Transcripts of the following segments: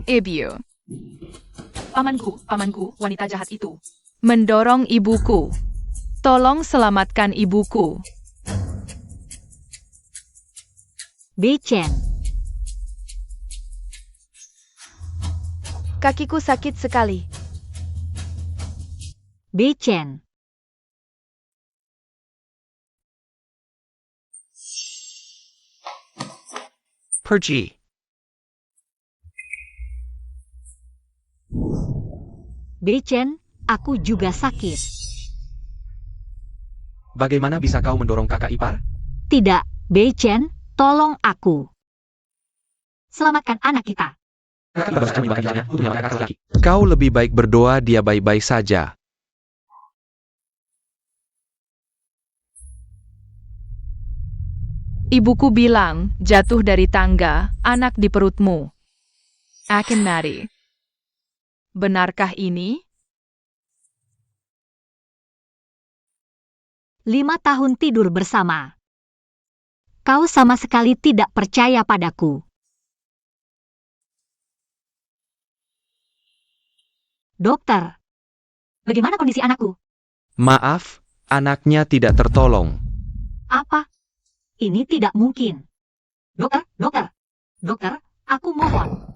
Ibu. Pamanku, wanita jahat itu. Mendorong ibuku. Tolong selamatkan ibuku. Beichen. Kakiku sakit sekali. Beichen. Pergi. Beichen, aku juga sakit. Bagaimana bisa kau mendorong kakak ipar? Tidak, Beichen, tolong aku. Selamatkan anak kita. Kakak ipar berusaha menyelamatkan jalannya untuk menyelamatkan kakak laki. Kau lebih baik berdoa dia baik-baik saja. Ibuku bilang, jatuh dari tangga, anak di perutmu. Akan mati. Benarkah ini? 5 tahun tidur bersama. Kau sama sekali tidak percaya padaku. Dokter, bagaimana kondisi anakku? Maaf, anaknya tidak tertolong. Apa? Ini tidak mungkin. Dokter, aku mohon.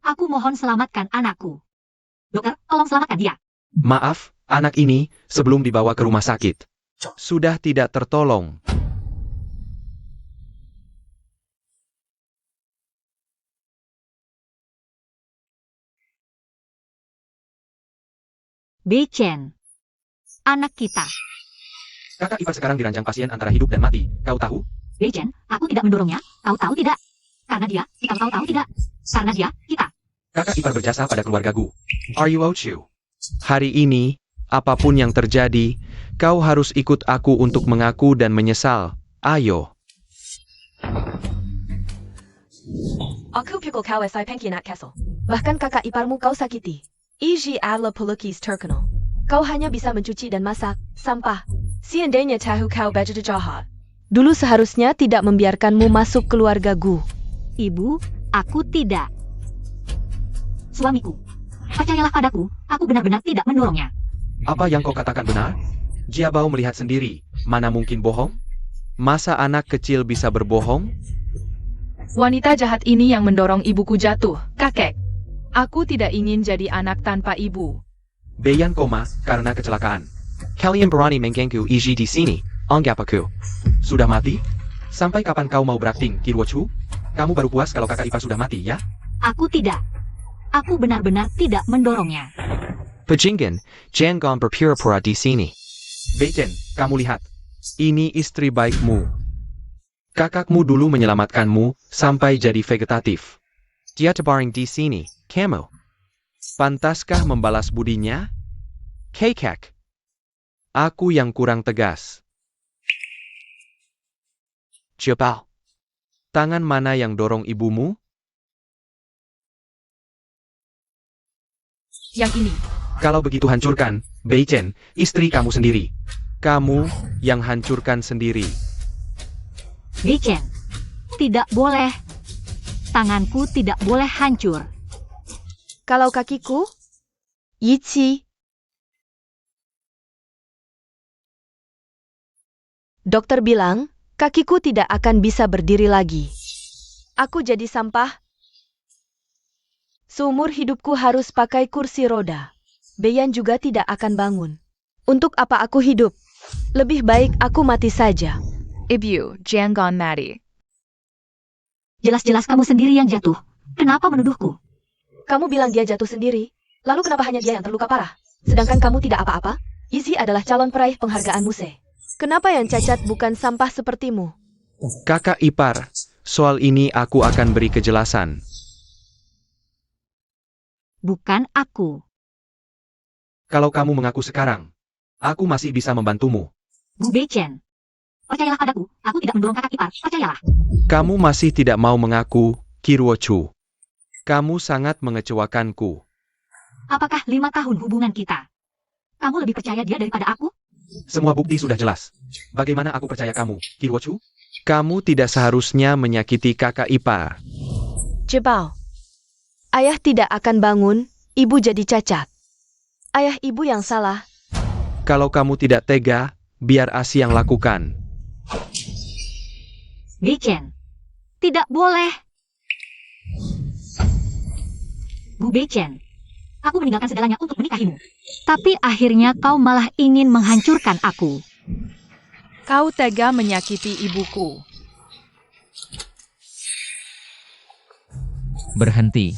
Aku mohon selamatkan anakku. Dokter, tolong selamatkan dia. Maaf, anak ini sebelum dibawa ke rumah sakit sudah tidak tertolong. Beichen, anak kita. Kakak ipar sekarang dirancang pasien antara hidup dan mati. Kau tahu? Beichen, aku tidak mendorongnya. Kau tahu tidak? Karena dia, kita tahu tidak? Karena dia, kita. Kakak ipar berjasa pada keluarga Gu. Are you Ochu? Hari ini, apapun yang terjadi, kau harus ikut aku untuk mengaku dan menyesal. Ayo. Aku pikul kau esai pengkhianat Castle. Bahkan kakak iparmu kau sakiti. Iji adalah pelukis terkenal. Kau hanya bisa mencuci dan masak, sampah. Seandainya tahu kau begitu jahat. Dulu seharusnya tidak membiarkanmu masuk keluarga Gu. Ibu, aku tidak. Suamiku, percayalah padaku, aku benar-benar tidak mendorongnya. Apa yang kau katakan benar? Jiabao melihat sendiri. Mana mungkin bohong? Masa anak kecil bisa berbohong? Wanita jahat ini yang mendorong ibuku jatuh, kakek. Aku tidak ingin jadi anak tanpa ibu. Beyan koma karena kecelakaan. Kalian berani mengganggu Iji di sini. Anggap aku sudah mati? Sampai kapan kau mau berakting, Kirwochu? Kamu baru puas kalau kakak ipar sudah mati, ya? Aku tidak. Aku benar-benar tidak mendorongnya. Pejinggan, jangan berpura-pura di sini. Beichen, kamu lihat. Ini istri baikmu. Kakakmu dulu menyelamatkanmu sampai jadi vegetatif. Dia terbaring di sini, kamu. Pantaskah membalas budinya? Kekek. Aku yang kurang tegas. Jiabao. Tangan mana yang dorong ibumu? Yang ini. Kalau begitu hancurkan, Beichen, istri kamu sendiri. Kamu yang hancurkan sendiri. Beichen, tidak boleh. Tanganku tidak boleh hancur. Kalau kakiku? Yichi. Dokter bilang, kakiku tidak akan bisa berdiri lagi. Aku jadi sampah. Seumur hidupku harus pakai kursi roda. Beyan juga tidak akan bangun. Untuk apa aku hidup? Lebih baik aku mati saja. Ibu, jangan mati. Jelas-jelas kamu sendiri yang jatuh. Kenapa menuduhku? Kamu bilang dia jatuh sendiri. Lalu kenapa hanya dia yang terluka parah? Sedangkan kamu tidak apa-apa? Izzy adalah calon peraih penghargaan Muse. Kenapa yang cacat bukan sampah sepertimu? Kakak ipar, soal ini aku akan beri kejelasan. Bukan aku. Kalau kamu mengaku sekarang, aku masih bisa membantumu. Bu Beichen, percayalah padaku, aku tidak mendorong kakak ipar, percayalah. Kamu masih tidak mau mengaku, Kirwochu. Kamu sangat mengecewakanku. Apakah 5 tahun hubungan kita? Kamu lebih percaya dia daripada aku? Semua bukti sudah jelas. Bagaimana aku percaya kamu, Kirwochu? Kamu tidak seharusnya menyakiti kakak ipar. Jebao. Ayah tidak akan bangun, ibu jadi cacat. Ayah ibu yang salah. Kalau kamu tidak tega, biar Asi yang lakukan. Beichen. Tidak boleh. Bu Beichen, aku meninggalkan segalanya untuk menikahimu. Tapi akhirnya kau malah ingin menghancurkan aku. Kau tega menyakiti ibuku. Berhenti.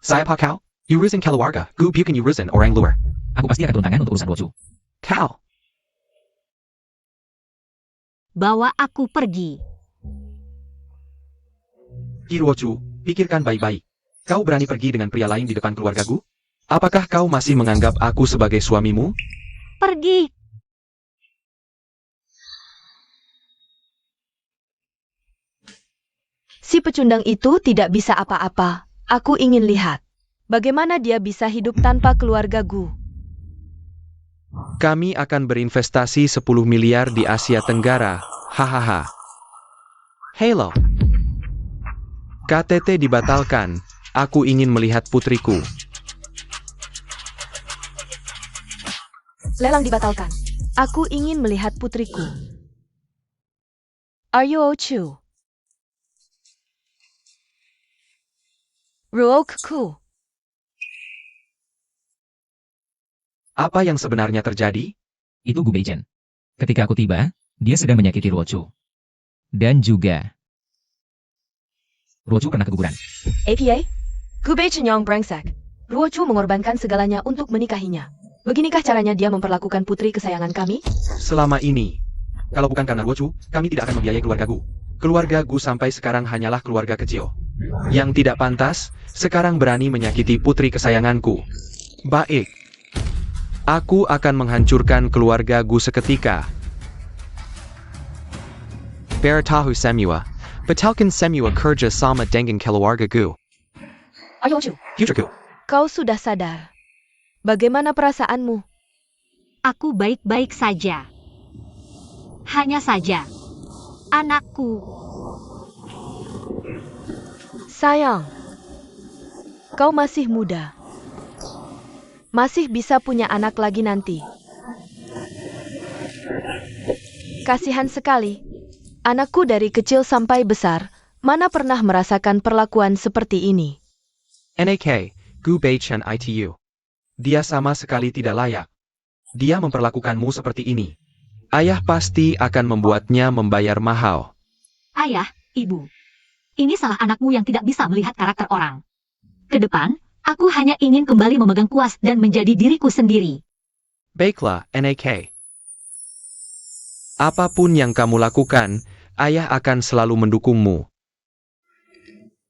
Saya Pak Kau, urusan keluarga, gue bukan urusan orang luar. Aku pasti akan turun tangan untuk urusan Luochu. Kau, Bawa aku pergi. Hirochu, pikirkan baik-baik. Kau berani pergi dengan pria lain di depan keluargaku? Apakah kau masih menganggap aku sebagai suamimu? Pergi. Si pecundang itu tidak bisa apa-apa. Aku ingin lihat. Bagaimana dia bisa hidup tanpa keluarga Gu. Kami akan berinvestasi 10 miliar di Asia Tenggara. Hahaha. Halo. KTT dibatalkan. Aku ingin melihat putriku. Lelang dibatalkan. Aku ingin melihat putriku. Are you Ochu? Ruokku. Apa yang sebenarnya terjadi? Itu Gu Beichen. Ketika aku tiba, dia sedang menyakiti Luochu. Dan juga Luochu pernah keguguran. APA? Gubei Chenyong brengsek. Ruochu mengorbankan segalanya untuk menikahinya. Beginikah caranya dia memperlakukan putri kesayangan kami? Selama ini, kalau bukan karena Ruochu, kami tidak akan membiayai keluarga Gu. Keluarga Gu sampai sekarang hanyalah keluarga kecil. Yang tidak pantas, sekarang berani menyakiti putri kesayanganku. Baik. Aku akan menghancurkan keluarga Gu seketika. Bertahu semua. Batalkan semua kerja sama dengan keluarga Gu. Are you Ochu? Putriku. Kau sudah sadar. Bagaimana perasaanmu? Aku baik-baik saja. Hanya saja. Anakku. Sayang. Kau masih muda. Masih bisa punya anak lagi nanti. Kasihan sekali. Anakku dari kecil sampai besar, mana pernah merasakan perlakuan seperti ini. NAK, Gu Beichen ITU. Dia sama sekali tidak layak. Dia memperlakukanmu seperti ini. Ayah pasti akan membuatnya membayar mahal. Ayah, ibu. Ini salah anakmu yang tidak bisa melihat karakter orang. Ke depan, aku hanya ingin kembali memegang kuas dan menjadi diriku sendiri. Baiklah, NAK. Apapun yang kamu lakukan, ayah akan selalu mendukungmu.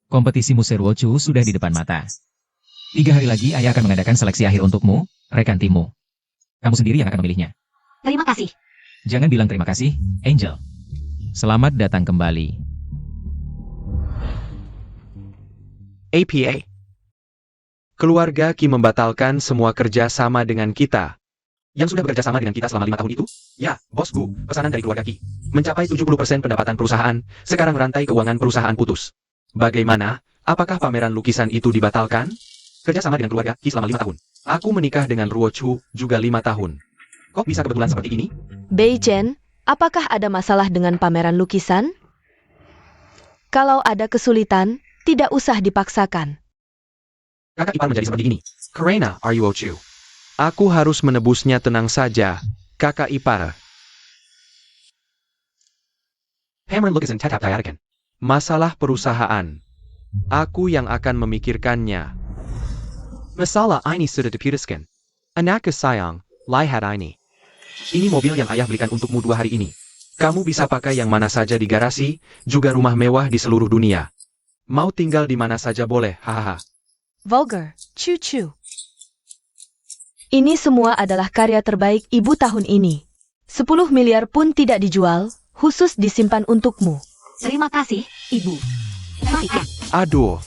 Kompetisi Museu Luochu sudah di depan mata. 3 hari lagi ayah akan mengadakan seleksi akhir untukmu, rekan timmu. Kamu sendiri yang akan memilihnya. Terima kasih. Jangan bilang terima kasih, Angel. Selamat datang kembali. APA. Keluarga Ki membatalkan semua kerja sama dengan kita. Yang sudah bekerja sama dengan kita selama 5 tahun itu? Ya, bosku, pesanan dari keluarga Ki. Mencapai 70% pendapatan perusahaan, sekarang rantai keuangan perusahaan putus. Bagaimana? Apakah pameran lukisan itu dibatalkan? Kerja sama dengan keluarga Ki selama 5 tahun. Aku menikah dengan Ruochu juga 5 tahun. Kok bisa kebetulan seperti ini? Beichen, apakah ada masalah dengan pameran lukisan? Kalau ada kesulitan, tidak usah dipaksakan. Kakak ipar menjadi seperti ini. Karena, are you Ochu? Aku harus menebusnya, tenang saja. Kakak ipar. Pameran lukisan tetap diadakan. Masalah perusahaan. Aku yang akan memikirkannya. Masalah ini sudah diputuskan. Anak sayang, lihat ini. Ini mobil yang ayah belikan untukmu 2 hari ini. Kamu bisa pakai yang mana saja di garasi, juga rumah mewah di seluruh dunia. Mau tinggal di mana saja boleh, hahaha. Vulgar, cu-cu. Ini semua adalah karya terbaik ibu tahun ini. 10 miliar pun tidak dijual, khusus disimpan untukmu. Terima kasih, ibu. Perhatikan. Aduh.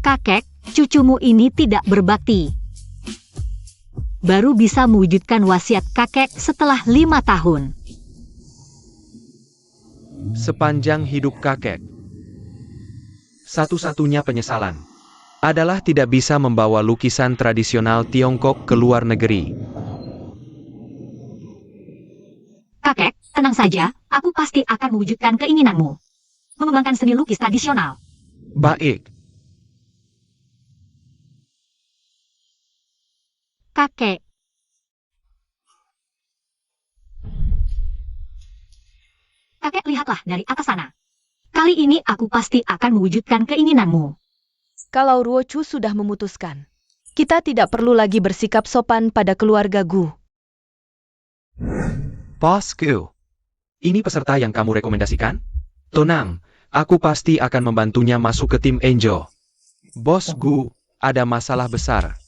Kakek, cucumu ini tidak berbakti. baru bisa mewujudkan wasiat kakek setelah 5 tahun. Sepanjang hidup kakek, satu-satunya penyesalan adalah tidak bisa membawa lukisan tradisional Tiongkok ke luar negeri. Kakek, tenang saja, aku pasti akan mewujudkan keinginanmu. Mengembangkan seni lukis tradisional. Baik, Kakek, kakek lihatlah dari atas sana. Kali ini aku pasti akan mewujudkan keinginanmu. Kalau Ruochu sudah memutuskan, kita tidak perlu lagi bersikap sopan pada keluarga Gu. bosku. Ini peserta yang kamu rekomendasikan? Tenang, aku pasti akan membantunya masuk ke tim Angel. Bosku, ada masalah besar.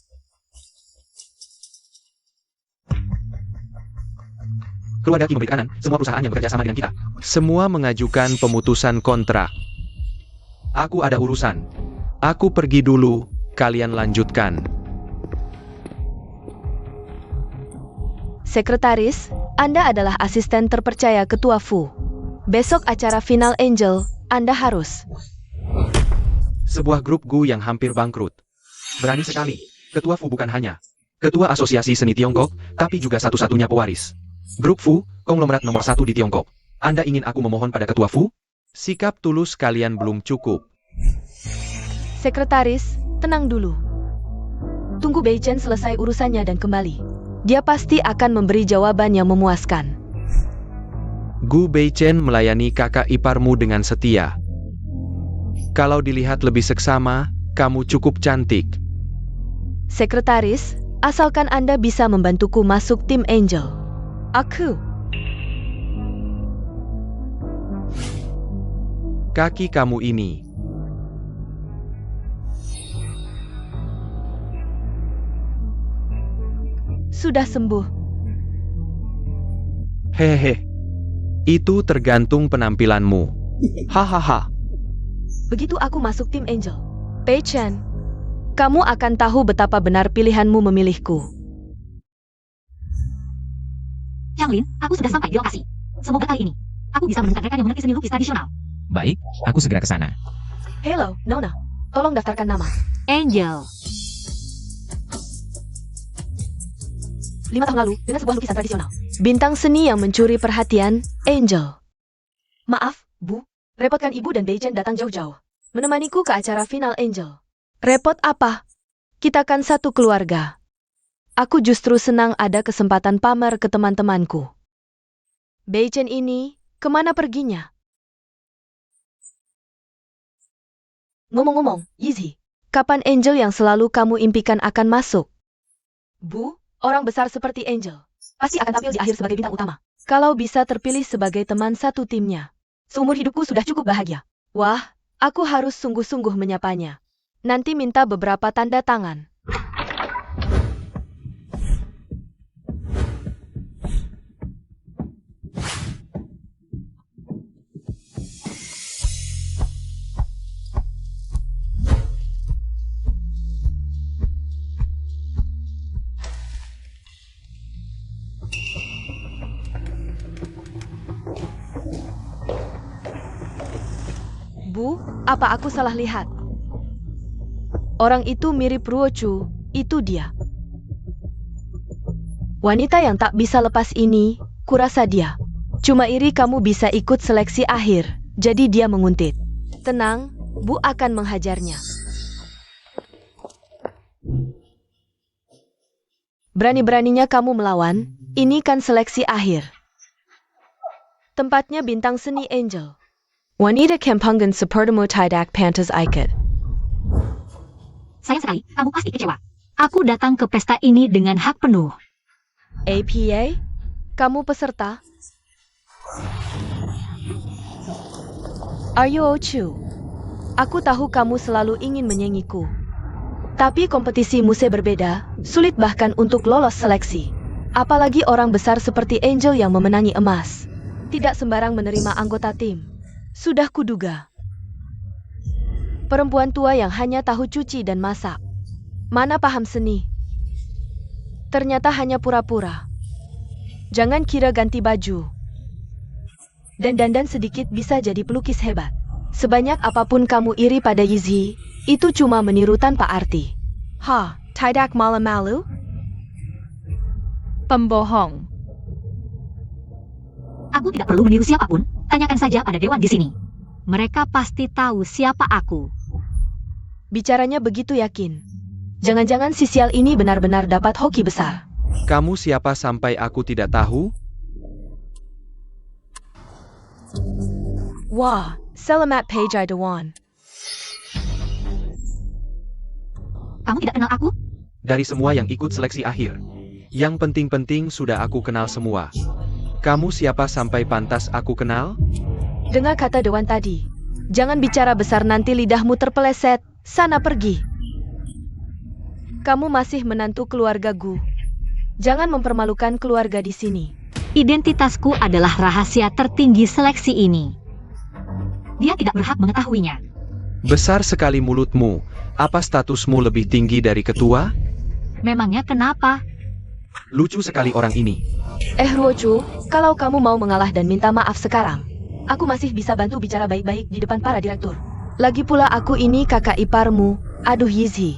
Keluarga Qi memberi tekanan, semua perusahaan yang bekerja sama dengan kita. Semua mengajukan pemutusan kontrak. Aku ada urusan. Aku pergi dulu, kalian lanjutkan. Sekretaris, Anda adalah asisten terpercaya Ketua Fu. Besok acara final Angel, Anda harus. Sebuah grup Gu yang hampir bangkrut. Berani sekali. Ketua Fu bukan hanya Ketua Asosiasi Seni Tiongkok, tapi juga satu-satunya pewaris. Grup Fu, konglomerat nomor 1 di Tiongkok. Anda ingin aku memohon pada Ketua Fu? Sikap tulus kalian belum cukup. Sekretaris, tenang dulu. Tunggu Beichen selesai urusannya dan kembali. Dia pasti akan memberi jawaban yang memuaskan. Gu Beichen melayani kakak iparmu dengan setia. Kalau dilihat lebih seksama, kamu cukup cantik. Sekretaris, asalkan Anda bisa membantuku masuk tim Angel. Aku. Kaki kamu ini. Sudah sembuh. Hehehe. Itu tergantung penampilanmu. Hahaha. Begitu aku masuk tim Angel. Beichen, kamu akan tahu betapa benar pilihanmu memilihku. Yang Lin, aku sudah sampai di lokasi. Semoga kali ini, aku bisa menemukan rekan yang mengerti seni lukis tradisional. Baik, aku segera ke sana. Hello, Nona. Tolong daftarkan nama. Angel. 5 tahun lalu, dengan sebuah lukisan tradisional. Bintang seni yang mencuri perhatian, Angel. Maaf, Bu. Repotkan Ibu dan Beichen datang jauh-jauh. Menemaniku ke acara final Angel. Repot apa? Kita kan satu keluarga. Aku justru senang ada kesempatan pamer ke teman-temanku. Beichen ini, kemana perginya? Ngomong-ngomong, Yizi, kapan Angel yang selalu kamu impikan akan masuk? Bu, orang besar seperti Angel pasti akan tampil di akhir sebagai bintang utama. Kalau bisa terpilih sebagai teman satu timnya, seumur hidupku sudah cukup bahagia. Wah, aku harus sungguh-sungguh menyapanya. Nanti minta beberapa tanda tangan. Bu, apa aku salah lihat? Orang itu mirip Ruochu, itu dia. Wanita yang tak bisa lepas ini, kurasa dia. Cuma iri kamu bisa ikut seleksi akhir, jadi dia menguntit. Tenang, Bu akan menghajarnya. Berani-beraninya kamu melawan, ini kan seleksi akhir. Tempatnya bintang seni Angel. Wanita Kempungan sepertimu tidak pantas ikut. Sayang sekali, kamu pasti kecewa. Aku datang ke pesta ini dengan hak penuh. APA? Kamu peserta? Are you Ochu? Aku tahu kamu selalu ingin menyengiku. Tapi kompetisi musik berbeda, sulit bahkan untuk lolos seleksi. Apalagi orang besar seperti Angel yang memenangi emas. Tidak sembarang menerima anggota tim. Sudah kuduga. Perempuan tua yang hanya tahu cuci dan masak. Mana paham seni? Ternyata hanya pura-pura. Jangan kira ganti baju dan dandan sedikit bisa jadi pelukis hebat. Sebanyak apapun kamu iri pada Yizhi, itu cuma meniru tanpa arti. Tidak malu-malu? Pembohong. Aku tidak perlu meniru siapapun, tanyakan saja pada dewan di sini. Mereka pasti tahu siapa aku. Bicaranya begitu yakin. Jangan-jangan si sial ini benar-benar dapat hoki besar. Kamu siapa sampai aku tidak tahu? Wah, selamat Pejai Dewan. Kamu tidak kenal aku? Dari semua yang ikut seleksi akhir. Yang penting-penting sudah aku kenal semua. Kamu siapa sampai pantas aku kenal? Dengar kata Dewan tadi. Jangan bicara besar nanti lidahmu terpeleset. Sana pergi. Kamu masih menantu keluarga Gu. Jangan mempermalukan keluarga di sini. Identitasku adalah rahasia tertinggi seleksi ini. Dia tidak berhak mengetahuinya. Besar sekali mulutmu. Apa statusmu lebih tinggi dari ketua? Memangnya kenapa? Lucu sekali orang ini. Ruochu, kalau kamu mau mengalah dan minta maaf sekarang, aku masih bisa bantu bicara baik-baik di depan para direktur. Lagi pula aku ini kakak iparmu. Aduh Yizhi,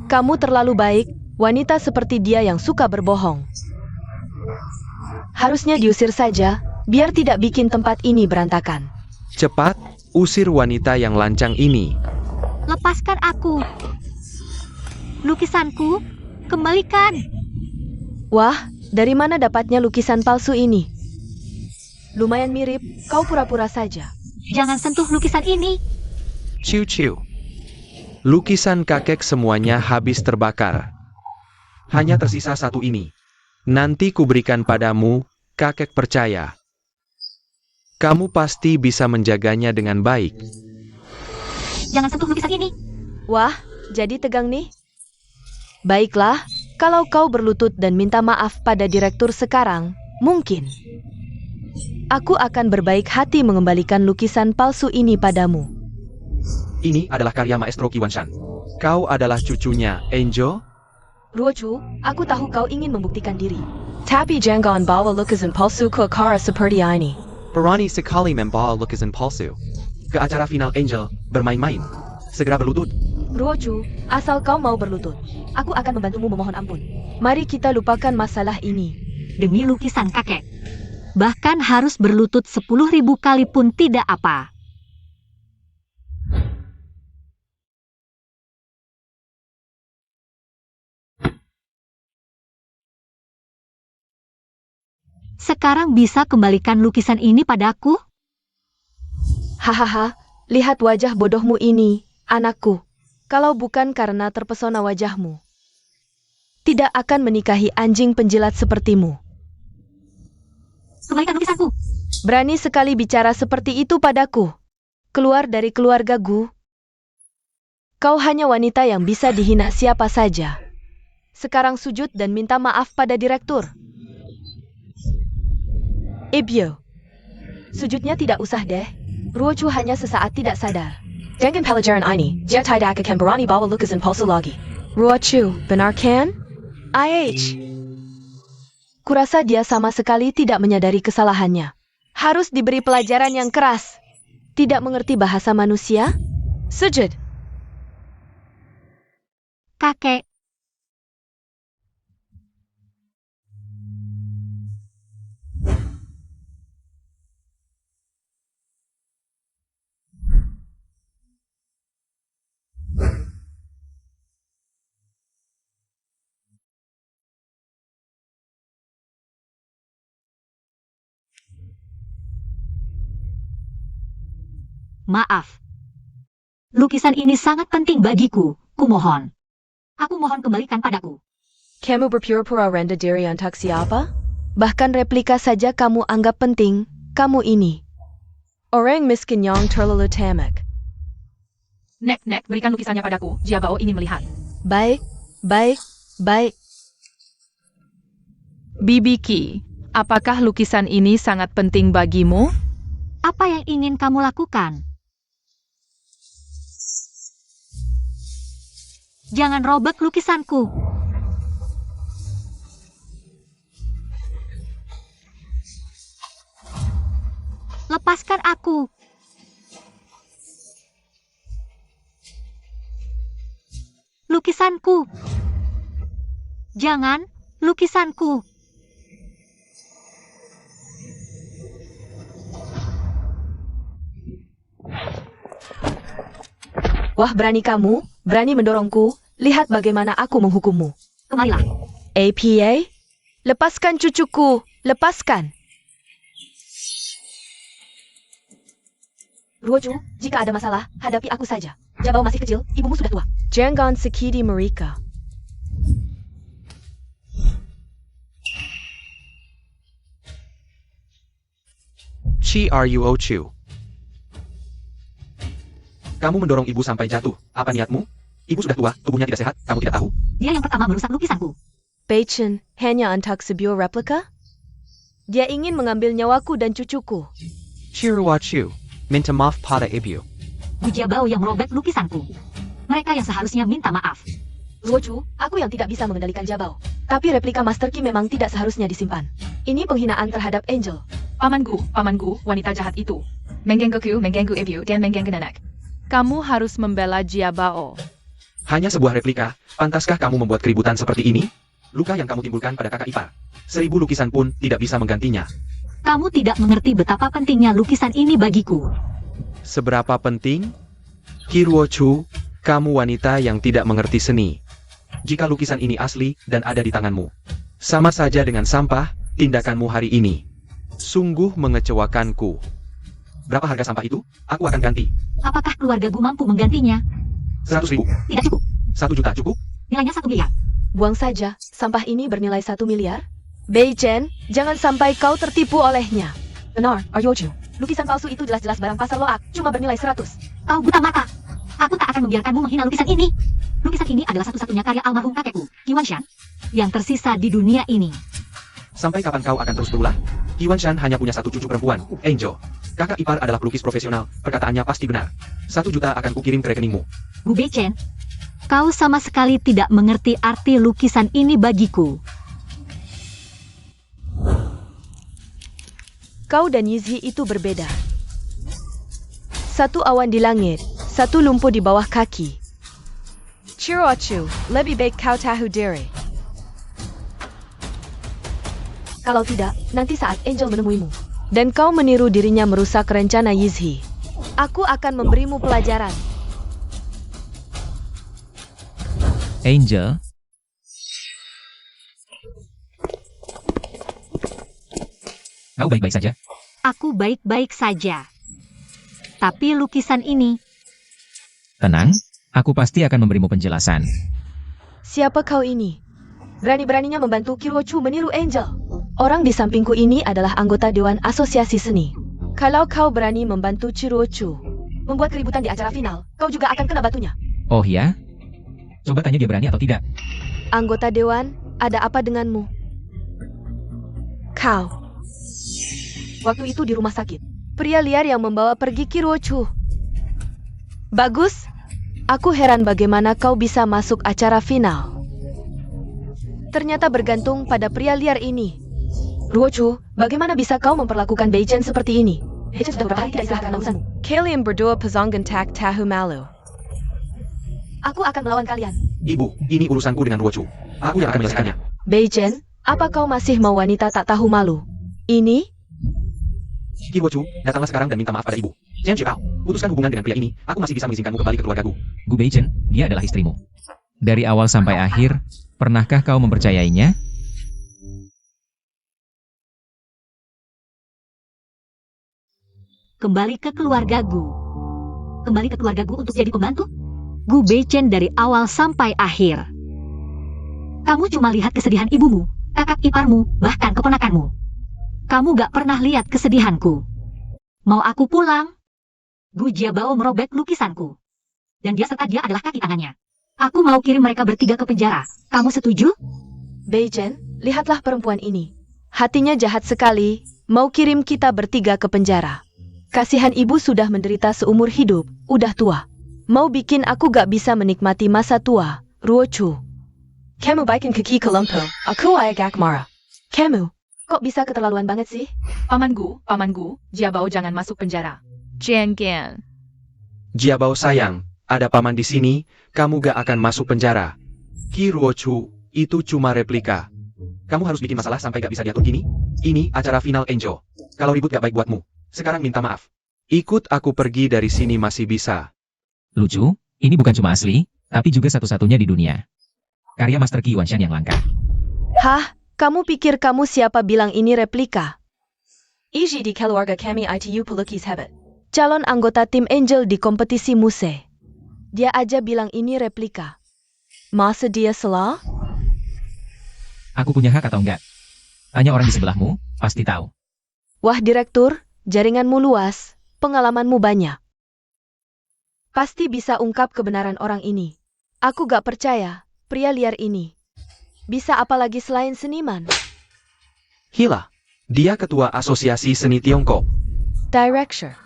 kamu terlalu baik. Wanita seperti dia yang suka berbohong harusnya diusir saja, biar tidak bikin tempat ini berantakan. Cepat, usir wanita yang lancang ini. Lepaskan aku. Lukisanku, kembalikan. Wah, dari mana dapatnya lukisan palsu ini? Lumayan mirip, kau pura-pura saja. Jangan sentuh lukisan ini. Ciu-ciu. Lukisan kakek semuanya habis terbakar. Hanya tersisa satu ini. Nanti kuberikan padamu, kakek percaya. Kamu pasti bisa menjaganya dengan baik. Jangan sentuh lukisan ini. Wah, jadi tegang nih. Baiklah, kalau kau berlutut dan minta maaf pada direktur sekarang, mungkin aku akan berbaik hati mengembalikan lukisan palsu ini padamu. Ini adalah karya Maestro Qiwanshan. Kau adalah cucunya, Angel? Ruochu, aku tahu kau ingin membuktikan diri. Tapi jangan bawa lukisan palsu ke acara seperti ini. Berani sekali membawa lukisan palsu ke acara final Angel bermain-main. Segera berlutut. Ruochu, asal kau mau berlutut, aku akan membantumu memohon ampun. Mari kita lupakan masalah ini. Demi lukisan kakek. Bahkan harus berlutut 10.000 kali pun tidak apa. Sekarang bisa kembalikan lukisan ini padaku? Hahaha, lihat wajah bodohmu ini, anakku. Kalau bukan karena terpesona wajahmu, tidak akan menikahi anjing penjilat sepertimu. Kembalikan lukisanku. Berani sekali bicara seperti itu padaku. Keluar dari keluarga Gu. Kau hanya wanita yang bisa dihina siapa saja. Sekarang sujud dan minta maaf pada direktur. Ibyo. Sujudnya tidak usah deh. Ruochu hanya sesaat tidak sadar. Dengan pelajaran ini, dia tidak akan berani bawa lukisan palsu lagi. Ruochu, benar kan? Kurasa dia sama sekali tidak menyadari kesalahannya. Harus diberi pelajaran yang keras. Tidak mengerti bahasa manusia? Sujud. Kakek. Maaf. Lukisan ini sangat penting bagiku, kumohon. Aku mohon kembalikan padaku. Kamu berpura-pura rendah diri untuk siapa? Bahkan replika saja kamu anggap penting, kamu ini. Orang miskin yang terlalu tamak. Nek, berikan lukisannya padaku. Jiabao ingin melihat. Baik. Bibi Qi, apakah lukisan ini sangat penting bagimu? Apa yang ingin kamu lakukan? Jangan robek lukisanku. Lepaskan aku. Lukisanku. Jangan, lukisanku. Wah, berani kamu, berani mendorongku. Lihat bagaimana aku menghukummu. Kemarilah. APA? Lepaskan cucuku, lepaskan. Ruoju, jika ada masalah, hadapi aku saja. Jabao masih kecil, ibumu sudah tua. Jangan sakiti mereka. Chiruochu. Kamu mendorong ibu sampai jatuh. Apa niatmu? Ibu sudah tua, tubuhnya tidak sehat, kamu tidak tahu? Dia yang pertama merusak lukisanku. Beichen, hanya untuk sebuah replika? Dia ingin mengambil nyawaku dan cucuku. Chiruochu. Minta maaf pada ibu. Gu Jiabao yang merobek lukisanku. Mereka yang seharusnya minta maaf. Ruoju, aku yang tidak bisa mengendalikan Jabao. Tapi replika Master Ki memang tidak seharusnya disimpan. Ini penghinaan terhadap Angel. Pamanku, wanita jahat itu. Mengganggu ibu dan mengganggu anak. Kamu harus membela Jiabao. Hanya sebuah replika, pantaskah kamu membuat keributan seperti ini? Luka yang kamu timbulkan pada kakak ipar. 1000 lukisan pun tidak bisa menggantinya. Kamu tidak mengerti betapa pentingnya lukisan ini bagiku. Seberapa penting? Chiruochu, kamu wanita yang tidak mengerti seni. Jika lukisan ini asli dan ada di tanganmu, sama saja dengan sampah, tindakanmu hari ini. Sungguh mengecewakanku. Berapa harga sampah itu? Aku akan ganti. Apakah keluargaku mampu menggantinya? 100.000. Tidak cukup. 1 juta cukup? Nilainya 1 miliar. Buang saja, sampah ini bernilai 1 miliar. Beichen, jangan sampai kau tertipu olehnya. Benar, Aryoju. Lukisan palsu itu jelas-jelas barang pasar loak, cuma bernilai 100. Kau buta mata. Aku tak akan membiarkanmu menghina lukisan ini. Lukisan ini adalah satu-satunya karya almarhum kakekku, Yuan Shan, yang tersisa di dunia ini. Sampai kapan kau akan terus berulah? Yuan Shan hanya punya 1 cucu perempuan, Angel. Kakak ipar adalah pelukis profesional, perkataannya pasti benar. 1 juta akan kukirim ke rekeningmu. Gu Beichen, kau sama sekali tidak mengerti arti lukisan ini bagiku. Kau dan Yizhi itu berbeda. Satu awan di langit, satu lumpur di bawah kaki. Chiruochu, lebih baik kau tahu diri. Kalau tidak, nanti saat Angel menemuimu, dan kau meniru dirinya merusak rencana Yizhi, aku akan memberimu pelajaran. Angel, kau baik-baik saja? Aku baik-baik saja. Tapi lukisan ini, Tenang, aku pasti akan memberimu penjelasan. Siapa kau ini? Berani-beraninya membantu Chiruochu meniru Angel. Orang di sampingku ini adalah anggota Dewan Asosiasi Seni. Kalau kau berani membantu Chiruochu membuat keributan di acara final, kau juga akan kena batunya. Oh ya? Coba tanya dia berani atau tidak. Anggota Dewan, ada apa denganmu? Kau. Waktu itu di rumah sakit, pria liar yang membawa pergi Chiruochu. Bagus. Aku heran bagaimana kau bisa masuk acara final. Ternyata bergantung pada pria liar ini. Ruochu, bagaimana bisa kau memperlakukan Beichen seperti ini? Beichen sudah beberapa hari tidak istirahat karena urusanmu. Kalian berdua pesonggan tak tahu malu. Aku akan melawan kalian. Ibu, ini urusanku dengan Ruochu. Aku yang akan menyelesaikannya. Beichen, apa kau masih mau wanita tak tahu malu? Ini? Chiruochu, datanglah sekarang dan minta maaf pada ibu. Chen Jiao, putuskan hubungan dengan pria ini. Aku masih bisa mengizinkanmu kembali ke keluargaku. Gu Beichen, dia adalah istrimu. Dari awal sampai akhir, pernahkah kau mempercayainya? kembali ke keluargaku. Kembali ke keluargaku untuk jadi pembantu? Gu Beichen dari awal sampai akhir. Kamu cuma lihat kesedihan ibumu, kakak iparmu, bahkan keponakanmu. Kamu gak pernah lihat kesedihanku. Mau aku pulang? Gu Jiabao merobek lukisanku. Dan dia serta dia adalah kaki tangannya. Aku mau kirim mereka bertiga ke penjara. Kamu setuju? Beichen, lihatlah perempuan ini. Hatinya jahat sekali, mau kirim kita bertiga ke penjara. Kasihan ibu sudah menderita seumur hidup, udah tua. Mau bikin aku gak bisa menikmati masa tua, Ruochu. Kamu baikin kaki ke Lempo, aku agak marah. Kamu, Kok bisa keterlaluan banget sih? Pamangu, Jiabao jangan masuk penjara. Jiangyan. Jiabao sayang, ada paman di sini, kamu gak akan masuk penjara. Qi Ruochu, itu cuma replika. Kamu harus bikin masalah sampai gak bisa diatur gini? Ini acara final Angel. Kalau ribut gak baik buatmu. Sekarang minta maaf. Ikut aku pergi dari sini masih bisa. Lucu, ini bukan cuma asli, tapi juga satu-satunya di dunia. Karya Master Qi Yuanshan yang langka. Hah? Kamu pikir kamu siapa bilang ini replika? Iji di keluarga kami itu pelukis hebat. Calon anggota tim Angel di kompetisi Muse. Dia aja bilang ini replika. Masa dia salah? Aku punya hak atau enggak? Tanya orang di sebelahmu, pasti tahu. Wah direktur, jaringanmu luas, pengalamanmu banyak. Pasti bisa ungkap kebenaran orang ini. Aku gak percaya, pria liar ini. Bisa apa lagi selain seniman? Hila, dia ketua asosiasi seni Tiongkok. Director.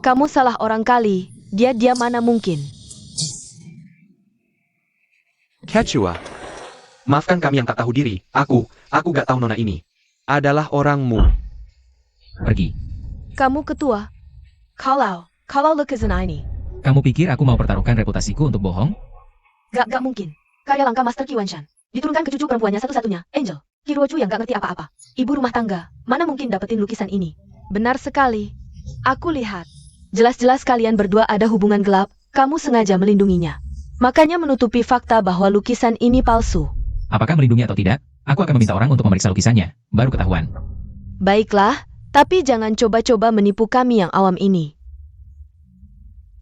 Kamu salah orang kali, dia mana mungkin. Quechua. Maafkan kami yang tak tahu diri, aku gak tahu nona ini. Adalah orangmu. Pergi. Kamu ketua. Kalau lukisan ini. Kamu pikir aku mau pertaruhkan reputasiku untuk bohong? Gak mungkin. Karya langka Master Qi Yuanshan. Diturunkan ke cucu perempuannya satu-satunya, Angel. Qi Ruochu yang gak ngerti apa-apa. Ibu rumah tangga, mana mungkin dapetin lukisan ini? Benar sekali. Aku lihat. Jelas-jelas kalian berdua ada hubungan gelap, kamu sengaja melindunginya. Makanya menutupi fakta bahwa lukisan ini palsu. Apakah melindungi atau tidak? Aku akan meminta orang untuk memeriksa lukisannya, baru ketahuan. Baiklah, tapi jangan coba-coba menipu kami yang awam ini.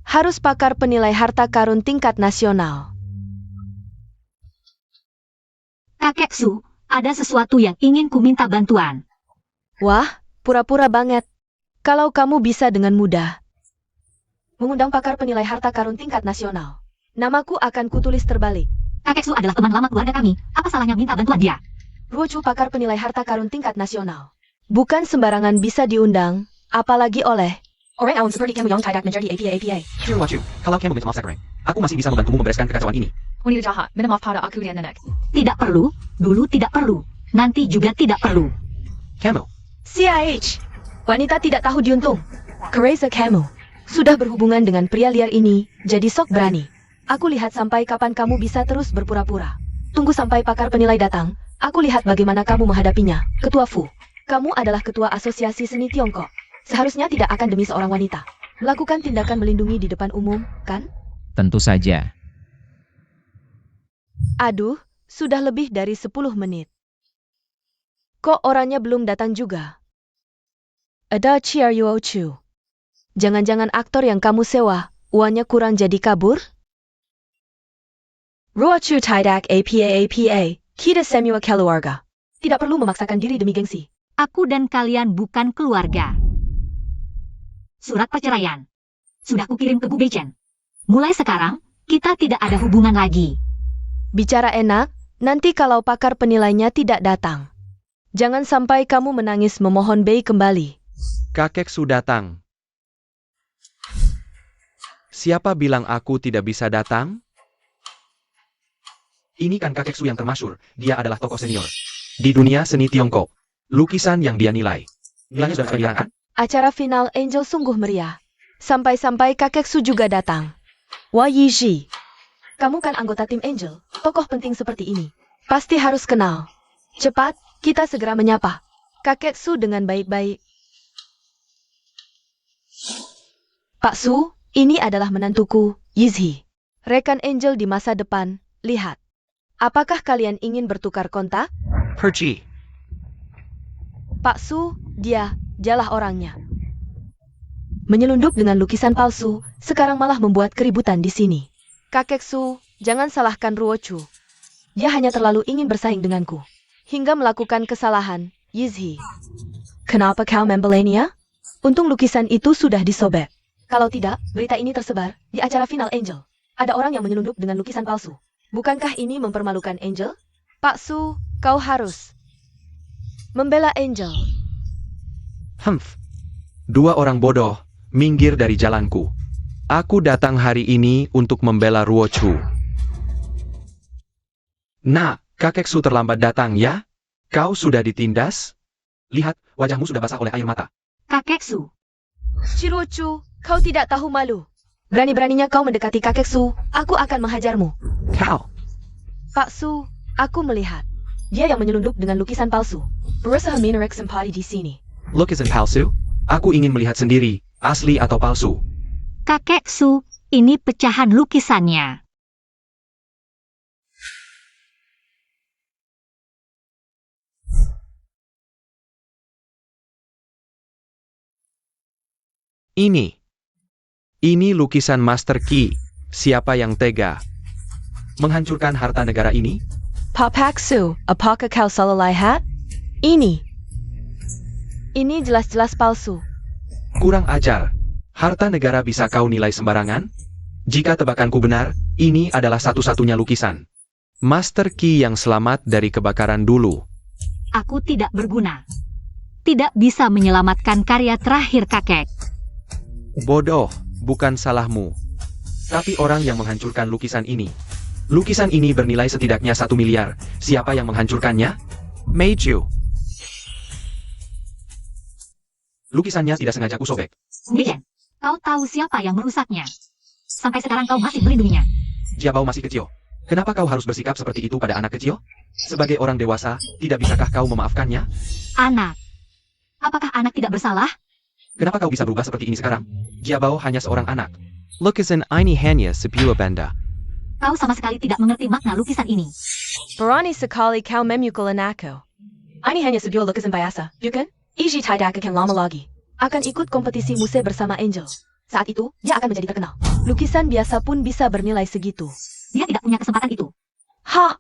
Harus pakar penilai harta karun tingkat nasional. Kakek Su, ada sesuatu yang ingin ku minta bantuan. Wah, pura-pura banget. Kalau kamu bisa dengan mudah mengundang pakar penilai harta karun tingkat nasional, namaku akan kutulis terbalik. Kakek Su adalah teman lama keluarga kami. Apa salahnya minta bantuan dia? Ruochu pakar penilai harta karun tingkat nasional. Bukan sembarangan bisa diundang, apalagi oleh orang awam seperti kamu yang tidak menjadi APA. Qi Ruochu, kalau kamu minta maaf sekarang, aku masih bisa membantumu membereskan kekacauan ini. Wanita jahat, minta maaf pada aku dan nenek. Tidak perlu, dulu tidak perlu, nanti juga tidak perlu. Kamu, CIH, wanita tidak tahu diuntung. Kereza kamu sudah berhubungan dengan pria liar ini, jadi sok berani. Aku lihat sampai kapan kamu bisa terus berpura-pura. Tunggu sampai pakar penilai datang, aku lihat bagaimana kamu menghadapinya. Ketua Fu, kamu adalah ketua asosiasi seni Tiongkok. Seharusnya tidak akan demi seorang wanita melakukan tindakan melindungi di depan umum, kan? Tentu saja. Aduh, sudah lebih dari 10 menit. Kok orangnya belum datang juga? Ada Chiaryuochu. Jangan-jangan aktor yang kamu sewa, uangnya kurang jadi kabur? Ruochu tidak APA, kita semua keluarga. Tidak perlu memaksakan diri demi gengsi. Aku dan kalian bukan keluarga. Surat perceraian. Sudah kukirim ke Bu Beichen. Mulai sekarang, kita tidak ada hubungan lagi. Bicara enak, nanti kalau pakar penilainya tidak datang. Jangan sampai kamu menangis memohon Bei kembali. kakek Su datang. Siapa bilang aku tidak bisa datang? Ini kan kakek Su yang termasyur, dia adalah tokoh senior di dunia seni Tiongkok. Lukisan yang dia nilai. Nilainya sudah terlihat kan? Acara final Angel sungguh meriah. Sampai-sampai kakek Su juga datang. Wah Yiji, kamu kan anggota tim Angel, tokoh penting seperti ini. Pasti harus kenal. Cepat, kita segera menyapa kakek Su dengan baik-baik. Pak Su, ini adalah menantuku, Yizhi. Rekan Angel di masa depan, lihat. Apakah kalian ingin bertukar kontak? Pergi. Pak Su, dialah orangnya. Menyelundup dengan lukisan palsu, sekarang malah membuat keributan di sini. Kakek Su, jangan salahkan Ruochu. Dia hanya terlalu ingin bersaing denganku, hingga melakukan kesalahan, Yizhi. Kenapa kau membelainya? Untung lukisan itu sudah disobek. Kalau tidak, berita ini tersebar di acara final Angel. Ada orang yang menyelundup dengan lukisan palsu. Bukankah ini mempermalukan Angel? Pak Su, kau harus membela Angel. Dua orang bodoh, minggir dari jalanku. Aku datang hari ini untuk membela Ruochu. Nah, kakek Su terlambat datang ya? Kau sudah ditindas? Lihat, wajahmu sudah basah oleh air mata. Kakek Su, Ciruochu, kau tidak tahu malu. Berani-beraninya kau mendekati kakek Su, aku akan menghajarmu. Kau. Pak Su, aku melihat. Dia yang menyelundup dengan lukisan palsu. Berusaha menarik simpati di sini. Lukisan palsu? Aku ingin melihat sendiri, asli atau palsu. Kakek Su, ini pecahan lukisannya. Ini lukisan Master Key. Siapa yang tega menghancurkan harta negara ini? Pak Su, apakah kau salah lihat? Ini jelas-jelas palsu. Kurang ajar. Harta negara bisa kau nilai sembarangan? Jika tebakanku benar, ini adalah satu-satunya lukisan Master Key yang selamat dari kebakaran dulu. Aku tidak berguna. Tidak bisa menyelamatkan karya terakhir kakek. Bodoh, bukan salahmu. Tapi orang yang menghancurkan lukisan ini. Lukisan ini bernilai setidaknya 1 miliar. Siapa yang menghancurkannya? Meichu. Lukisannya tidak sengaja kusobek. Bijen, kau tahu siapa yang merusaknya. Sampai sekarang kau masih melindunginya. Jiabao masih kecil. Kenapa kau harus bersikap seperti itu pada anak kecil? Sebagai orang dewasa, tidak bisakah kau memaafkannya? Anak. Apakah anak tidak bersalah? Kenapa kau bisa berubah seperti ini sekarang? Jiabao hanya seorang anak. Lukisan ini hanya sebuah benda. Kau sama sekali tidak mengerti makna lukisan ini. Berani sekali kau memukulkan aku. Ini hanya sebuah lukisan biasa, bukan? Iji tidak akan lama lagi. Akan ikut kompetisi musik bersama Angel. Saat itu, dia akan menjadi terkenal. Lukisan biasa pun bisa bernilai segitu. Dia tidak punya kesempatan itu. Hah?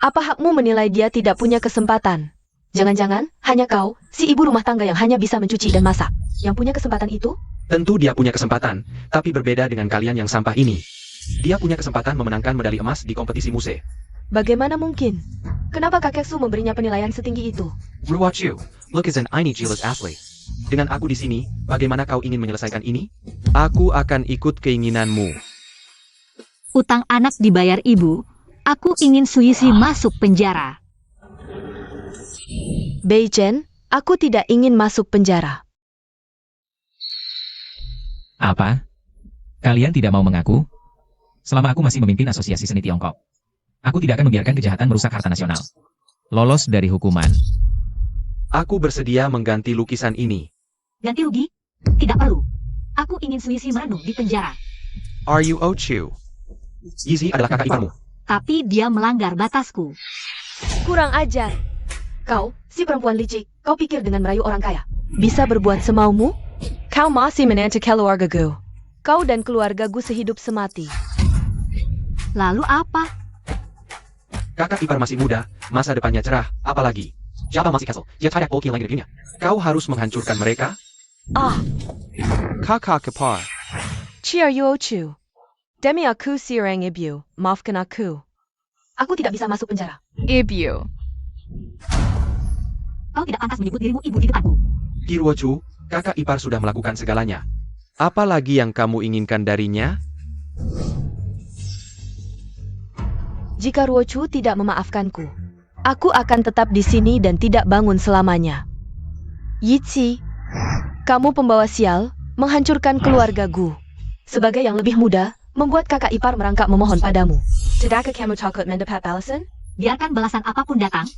Apa hakmu menilai dia tidak punya kesempatan? Jangan-jangan, hanya kau, si ibu rumah tangga yang hanya bisa mencuci dan masak, yang punya kesempatan itu? Tentu dia punya kesempatan, tapi berbeda dengan kalian yang sampah ini. Dia punya kesempatan memenangkan medali emas di kompetisi musik. Bagaimana mungkin? Kenapa kakek Su memberinya penilaian setinggi itu? Ruwachu, lukisan ini jelas asli. Dengan aku di sini, bagaimana kau ingin menyelesaikan ini? Aku akan ikut keinginanmu. Utang anak dibayar ibu. Aku ingin Suisi masuk penjara. Beijen, aku tidak ingin masuk penjara. Apa? Kalian tidak mau mengaku? Selama aku masih memimpin Asosiasi Seni Tiongkok, aku tidak akan membiarkan kejahatan merusak harta nasional. Lolos dari hukuman. Aku bersedia mengganti lukisan ini. Ganti rugi? Tidak perlu. Aku ingin Suisi merenung di penjara. Are you Ochu? Yizi adalah kakak iparmu. Tapi dia melanggar batasku. Kurang ajar. Kau, si perempuan licik, kau pikir dengan merayu orang kaya bisa berbuat semaumu? Kau masih menantu keluargaku. Kau dan keluargaku sehidup semati. Lalu apa? Kakak ipar masih muda, masa depannya cerah, apalagi. Siapa masih castle? Dia tidak oke lagi dirinya. Kau harus menghancurkan mereka? Ah, Kakak ipar. Chiar Yuochu. Demi aku si orang ibu, maafkan aku. Aku tidak bisa masuk penjara. Ibu. Kau tidak pantas menyebut dirimu ibu di depanku. Kiruochu, kakak ipar sudah melakukan segalanya. Apa lagi yang kamu inginkan darinya? Jika Ruochu tidak memaafkanku, aku akan tetap di sini dan tidak bangun selamanya. Yitzi, kamu pembawa sial, menghancurkan keluargaku. Sebagai yang lebih muda, membuat kakak ipar merangkak memohon padamu. Tidakkah kamu takut mendapat balasan? Biarkan balasan apapun datang.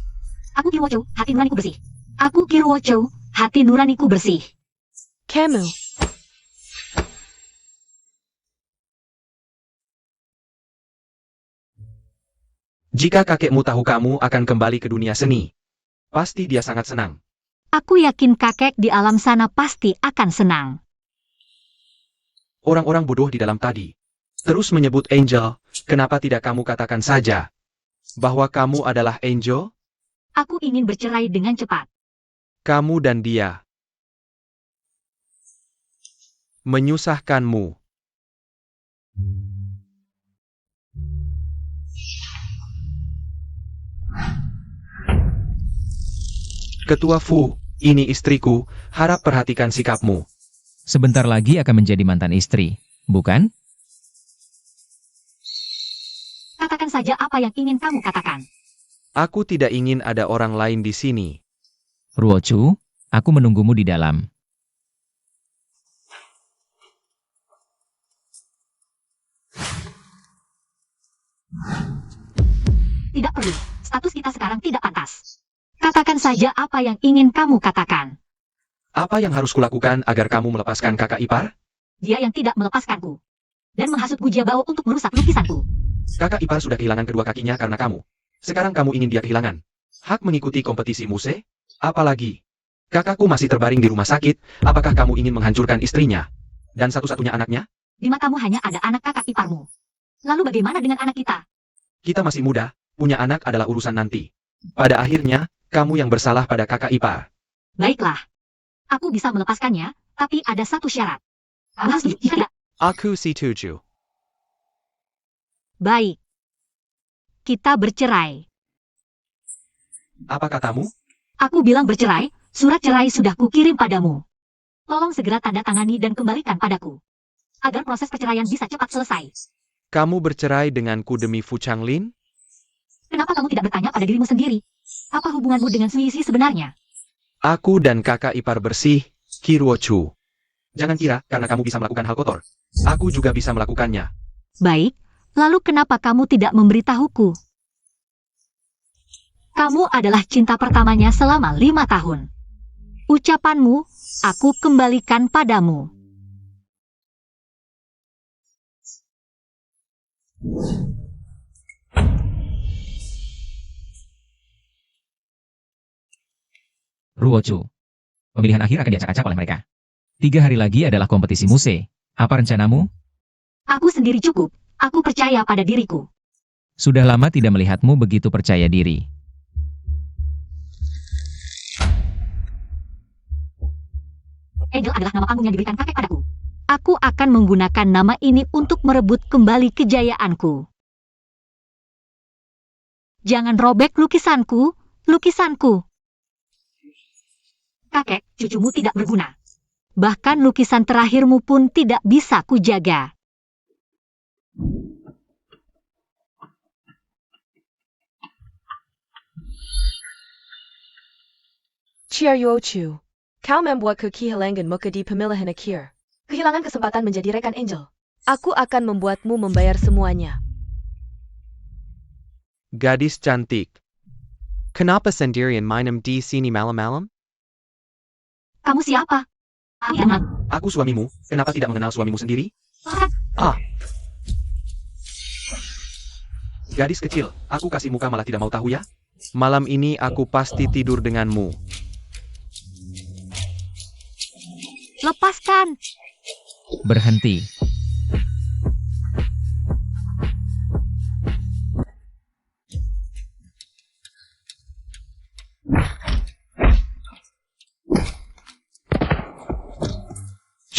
Aku Kiruocho, hati nuraniku bersih. Aku Kiruocho, hati nuraniku bersih. Kamu. Jika kakekmu tahu kamu akan kembali ke dunia seni, pasti dia sangat senang. Aku yakin kakek di alam sana pasti akan senang. Orang-orang bodoh di dalam tadi terus menyebut Angel. Kenapa tidak kamu katakan saja bahwa kamu adalah Angel? Aku ingin bercerai dengan cepat. Kamu dan dia menyusahkanmu. Ketua Fu, ini istriku, harap perhatikan sikapmu. Sebentar lagi akan menjadi mantan istri, bukan? Katakan saja apa yang ingin kamu katakan. Aku tidak ingin ada orang lain di sini. Ruochu, aku menunggumu di dalam. Tidak perlu. Status kita sekarang tidak pantas. Katakan saja apa yang ingin kamu katakan. Apa yang harus kulakukan agar kamu melepaskan kakak ipar? Dia yang tidak melepaskanku. Dan menghasut Gu Jiabao untuk merusak lukisanku. Kakak ipar sudah kehilangan kedua kakinya karena kamu. Sekarang kamu ingin dia kehilangan hak mengikuti kompetisi muse? Apalagi, kakakku masih terbaring di rumah sakit, apakah kamu ingin menghancurkan istrinya? Dan satu-satunya anaknya? Di matamu hanya ada anak kakak iparmu. Lalu bagaimana dengan anak kita? Kita masih muda, punya anak adalah urusan nanti. Pada akhirnya, kamu yang bersalah pada kakak ipar. Baiklah. Aku bisa melepaskannya, tapi ada satu syarat. Kamu harus setuju, jika tidak. Aku setuju. Baik. Kita bercerai. Apa katamu? Aku bilang bercerai, surat cerai sudah kukirim padamu. Tolong segera tanda tangani dan kembalikan padaku. Agar proses perceraian bisa cepat selesai. Kamu bercerai denganku demi Fu Changlin? Kenapa kamu tidak bertanya pada dirimu sendiri? Apa hubunganmu dengan Suisi sebenarnya? Aku dan kakak ipar bersih, Qi Ruochu. Jangan kira karena kamu bisa melakukan hal kotor. Aku juga bisa melakukannya. Baik, lalu kenapa kamu tidak memberitahuku? Kamu adalah cinta pertamanya selama 5 tahun. Ucapanmu, aku kembalikan padamu. Ruochu. Pemilihan akhir akan diacak-acak oleh mereka. 3 hari lagi adalah kompetisi muse. Apa rencanamu? Aku sendiri cukup. Aku percaya pada diriku. Sudah lama tidak melihatmu begitu percaya diri. Angel adalah nama panggung yang diberikan kakek padaku. Aku akan menggunakan nama ini untuk merebut kembali kejayaanku. Jangan robek lukisanku, lukisanku. Kakek, cucumu tidak berguna. Bahkan lukisan terakhirmu pun tidak bisa kujaga. Chia Yuochu, kau membuatku kehilangan muka di pemilihan akhir. Kehilangan kesempatan menjadi rekan Angel. Aku akan membuatmu membayar semuanya. Gadis cantik. Kenapa sendirian minum di sini malam-malam? Kamu siapa? Aku suamimu, kenapa tidak mengenal suamimu sendiri? Gadis kecil, aku kasih muka malah tidak mau tahu ya? Malam ini aku pasti tidur denganmu. Lepaskan. Berhenti.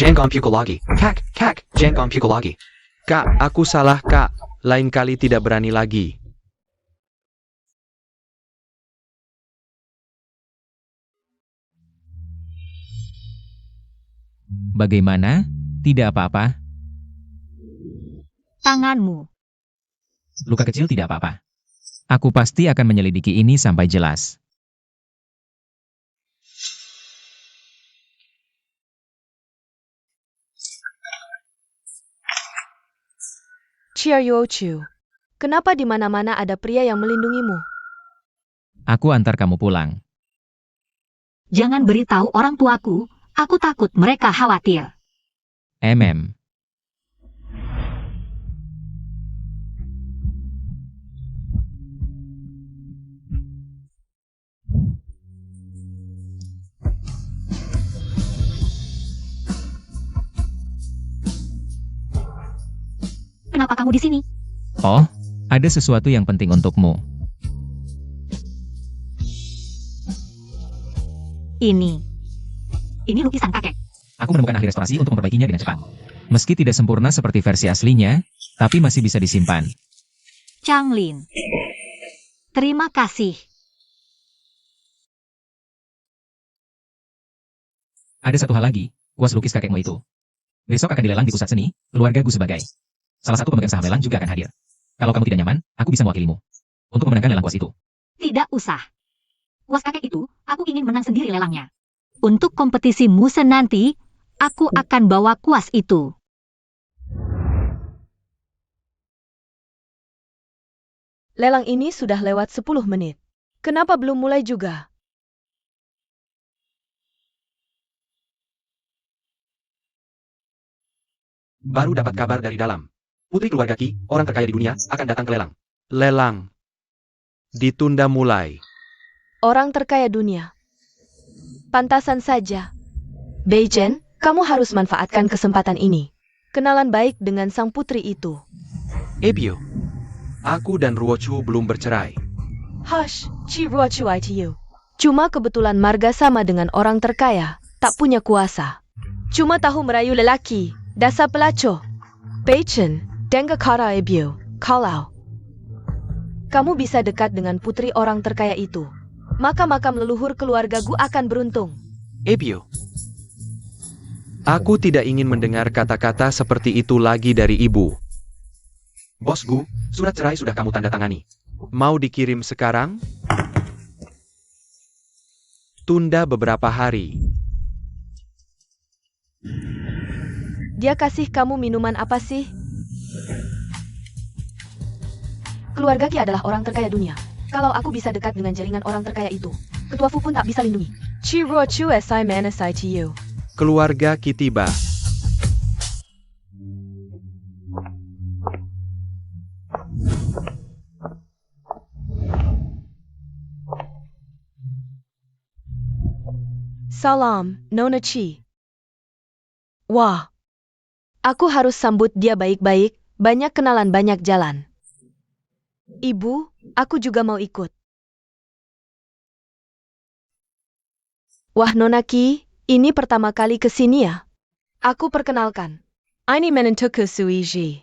Jangan pukul lagi. Kak, jangan pukul lagi. Kak, aku salah kak. Lain kali tidak berani lagi. Bagaimana? Tidak apa-apa. Tanganmu. Luka kecil tidak apa-apa. Aku pasti akan menyelidiki ini sampai jelas. Chia Yuochu, kenapa di mana-mana ada pria yang melindungimu? Aku antar kamu pulang. Jangan beritahu orang tuaku. Aku takut mereka khawatir. MM. Kenapa kamu di sini? Oh, ada sesuatu yang penting untukmu. Ini lukisan kakek. Aku menemukan ahli restorasi untuk memperbaikinya dengan cepat. Meski tidak sempurna seperti versi aslinya, tapi masih bisa disimpan. Changlin. Terima kasih. Ada satu hal lagi, kuas lukis kakekmu itu. Besok akan dilelang di pusat seni, keluarga Gu sebagai salah satu pemegang saham lelang juga akan hadir. Kalau kamu tidak nyaman, aku bisa mewakilimu untuk memenangkan lelang kuas itu. Tidak usah. Kuas kakek itu, aku ingin menang sendiri lelangnya. Untuk kompetisi Muse nanti, aku akan bawa kuas itu. Lelang ini sudah lewat 10 menit. Kenapa belum mulai juga? Baru dapat kabar dari dalam. Putri keluarga Ki, orang terkaya di dunia, akan datang ke lelang. Lelang. Ditunda mulai. Orang terkaya dunia. Pantasan saja. Beijen, kamu harus manfaatkan kesempatan ini. Kenalan baik dengan sang putri itu. Ebio. Aku dan Ruochu belum bercerai. Hush, Chi Ruochu ITU. Cuma kebetulan Marga sama dengan orang terkaya, tak punya kuasa. Cuma tahu merayu lelaki, dasar pelacur. Beijen, dengar kata Ebio, kalau kamu bisa dekat dengan putri orang terkaya itu, maka makam leluhur keluarga Gu akan beruntung. Ebio. Aku tidak ingin mendengar kata-kata seperti itu lagi dari ibu. Bos Gu, surat cerai sudah kamu tanda tangani. Mau dikirim sekarang? Tunda beberapa hari. Dia kasih kamu minuman apa sih? Keluarga Ki adalah orang terkaya dunia. Kalau aku bisa dekat dengan jaringan orang terkaya itu, Ketua Fu pun tak bisa lindungi. Chi Ruochu SI Manas ITU. Keluarga Ki tiba. Salam, Nona Chi. Wah, aku harus sambut dia baik-baik, banyak kenalan banyak jalan. Ibu, aku juga mau ikut. Wah Nona Ki, ini pertama kali kesini ya? Aku perkenalkan. Ini Menentuku Suiji.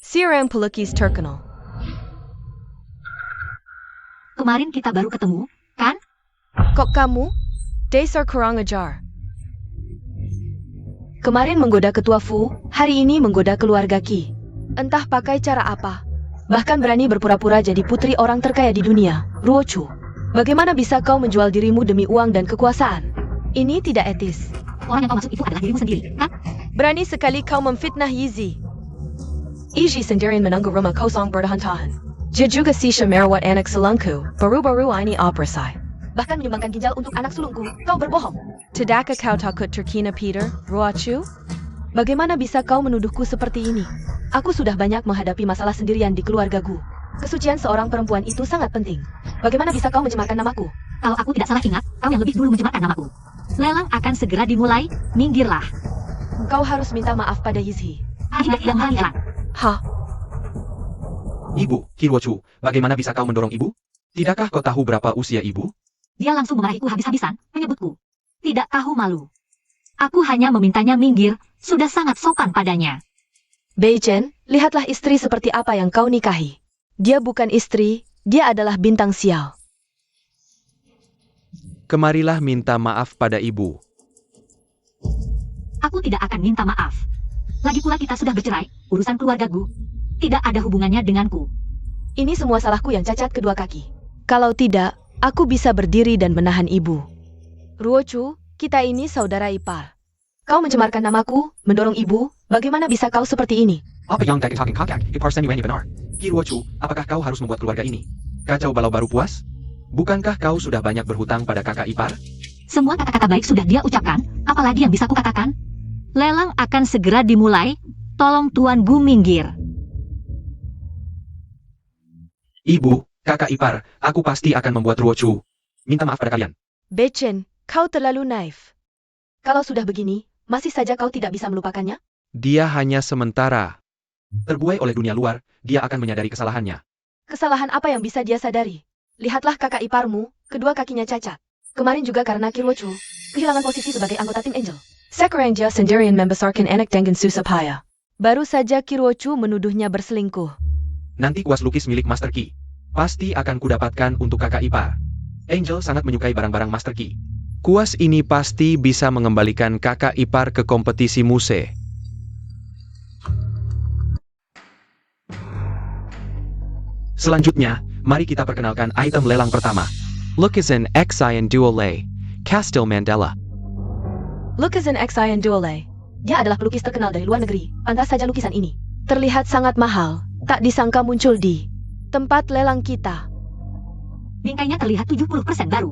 Sirang Pelukis Terkenal. Kemarin kita baru ketemu, kan? Kok kamu? Dasar kurang ajar. Kemarin menggoda Ketua Fu, hari ini menggoda keluarga Ki. Entah pakai cara apa. Bahkan berani berpura-pura jadi putri orang terkaya di dunia, Ruochu. Bagaimana bisa kau menjual dirimu demi uang dan kekuasaan? Ini tidak etis. Orang yang kau maksud itu adalah dirimu sendiri, kan? Berani sekali kau memfitnah Yizi. Iji sendirian menunggu rumah kosong bertahan-tahan. Dia juga sisa merawat anak sulungku, baru-baru ini operasi. Bahkan menyumbangkan ginjal untuk anak sulungku. Kau berbohong. Tidakkah kau takut terkena Peter, Ruochu? Bagaimana bisa kau menuduhku seperti ini? Aku sudah banyak menghadapi masalah sendirian di keluarga Gu. Kesucian seorang perempuan itu sangat penting. Bagaimana bisa kau mencemarkan namaku? Kalau aku tidak salah ingat, kau yang lebih dulu mencemarkan namaku. Lelang akan segera dimulai, minggirlah. Kau harus minta maaf pada Yizhi. Tidak menghali lelang. Hah? Ibu, Ki Ruochu, bagaimana bisa kau mendorong ibu? Tidakkah kau tahu berapa usia ibu? Dia langsung memarahiku habis-habisan, menyebutku. Tidak tahu malu. Aku hanya memintanya minggir, sudah sangat sopan padanya. Beijen, lihatlah istri seperti apa yang kau nikahi. Dia bukan istri, dia adalah bintang sial. Kemarilah minta maaf pada ibu. Aku tidak akan minta maaf. Lagi pula kita sudah bercerai, urusan keluarga Gu. Tidak ada hubungannya denganku. Ini semua salahku yang cacat kedua kaki. Kalau tidak, aku bisa berdiri dan menahan ibu. Ruochu, kita ini saudara ipar. Kau mencemarkan namaku, mendorong ibu, bagaimana bisa kau seperti ini? Apa yang tak talking kakak, ipar seni benar. Ki Ruochu, apakah kau harus membuat keluarga ini kacau balau baru puas? Bukankah kau sudah banyak berhutang pada kakak ipar? Semua kata-kata baik sudah dia ucapkan, apalagi yang bisa kukatakan? Lelang akan segera dimulai, tolong Tuan Gu minggir. Ibu, kakak ipar, aku pasti akan membuat Ruochu minta maaf pada kalian. Beijen, kau terlalu naif. Kalau sudah begini, masih saja kau tidak bisa melupakannya? Dia hanya sementara. Terbuai oleh dunia luar, dia akan menyadari kesalahannya. Kesalahan apa yang bisa dia sadari? Lihatlah kakak iparmu, kedua kakinya cacat. Kemarin juga karena Ki Ruochu kehilangan posisi sebagai anggota tim Angel. Sekarang dia sendirian membesarkan anak dengan susah payah. Baru saja Ki Ruochu menuduhnya berselingkuh. Nanti kuas lukis milik Master Ki pasti akan kudapatkan untuk kakak ipar. Angel sangat menyukai barang-barang Master Ki. Kuas ini pasti bisa mengembalikan kakak ipar ke kompetisi Muse. Selanjutnya, Mari kita perkenalkan item lelang pertama. Lukisan Xian Duole, Castle Mandela. Lukisan Xian Duole. Dia adalah pelukis terkenal dari luar negeri. Pantas saja lukisan ini terlihat sangat mahal. Tak disangka muncul di tempat lelang kita. Bingkainya terlihat 70% baru.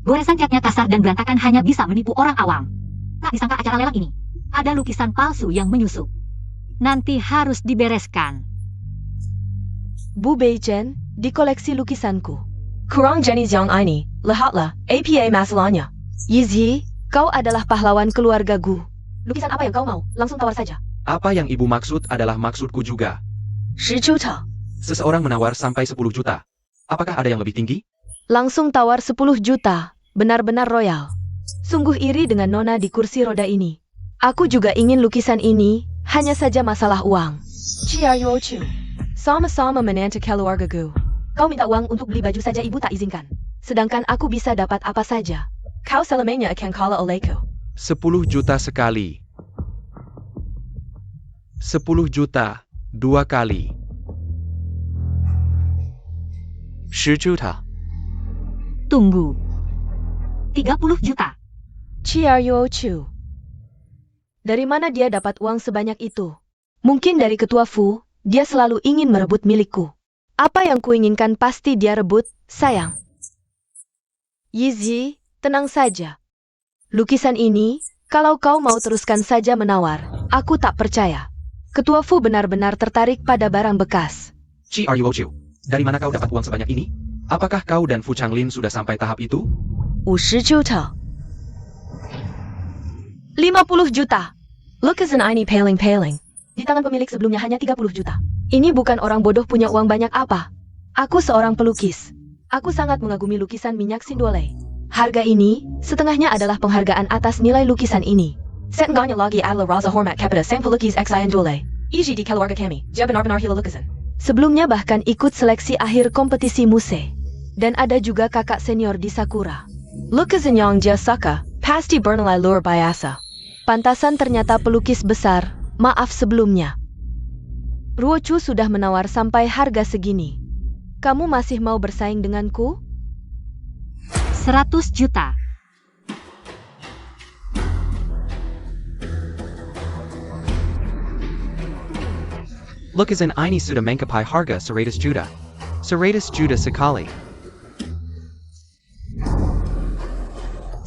Goresan catnya kasar dan berantakan hanya bisa menipu orang awam. Tak disangka acara lelang ini ada lukisan palsu yang menyusup. Nanti harus dibereskan. Bu Beichen, di koleksi lukisanku. Kurang jenis yang ini, lihatlah, APA masalahnya. Yizhi, kau adalah pahlawan keluarga Gu. Lukisan apa yang kau mau? Langsung tawar saja. Apa yang ibu maksud adalah maksudku juga. 10 juta. Seseorang menawar sampai 10 juta. Apakah ada yang lebih tinggi? Langsung tawar 10 juta. Benar-benar royal. Sungguh iri dengan Nona di kursi roda ini. Aku juga ingin lukisan ini, hanya saja masalah uang. Chiayochu. Sama-sama menantu keluarga Gu. Kau minta uang untuk beli baju saja ibu tak izinkan. Sedangkan aku bisa dapat apa saja. Kau selamanya akan kalah olehku. 10 juta sekali. 10 juta, 2 kali. 10 juta. Tunggu. 30 juta. Chiayochu. Dari mana dia dapat uang sebanyak itu? Mungkin dari ketua Fu, dia selalu ingin merebut milikku. Apa yang kuinginkan pasti dia rebut, sayang. Yizhi, tenang saja. Lukisan ini, kalau kau mau teruskan saja menawar, aku tak percaya. Ketua Fu benar-benar tertarik pada barang bekas. Chiayochu, dari mana kau dapat uang sebanyak ini? Apakah kau dan Fu Changlin sudah sampai tahap itu? 50 juta. 50 juta. Lukisan ini paling-paling. Di tangan pemilik sebelumnya hanya 30 juta. Ini bukan orang bodoh punya uang banyak apa. Aku seorang pelukis. Aku sangat mengagumi lukisan minyak Sindole. Harga ini, setengahnya adalah penghargaan atas nilai lukisan ini. Setengahnya lagi adalah rasa hormat kepada sang pelukis Xian Duole. Iji di keluarga kami, dia benar-benar hilo lukisan. Sebelumnya bahkan ikut seleksi akhir kompetisi muse. Dan ada juga kakak senior di Sakura. Lukisan yang dia suka, pasti bernilai luar biasa. Pantasan ternyata pelukis besar, maaf sebelumnya. Ruochu sudah menawar sampai harga segini. Kamu masih mau bersaing denganku? 100 juta. Lukisan ini sudah mencapai harga 100 juta. 100 juta sekali.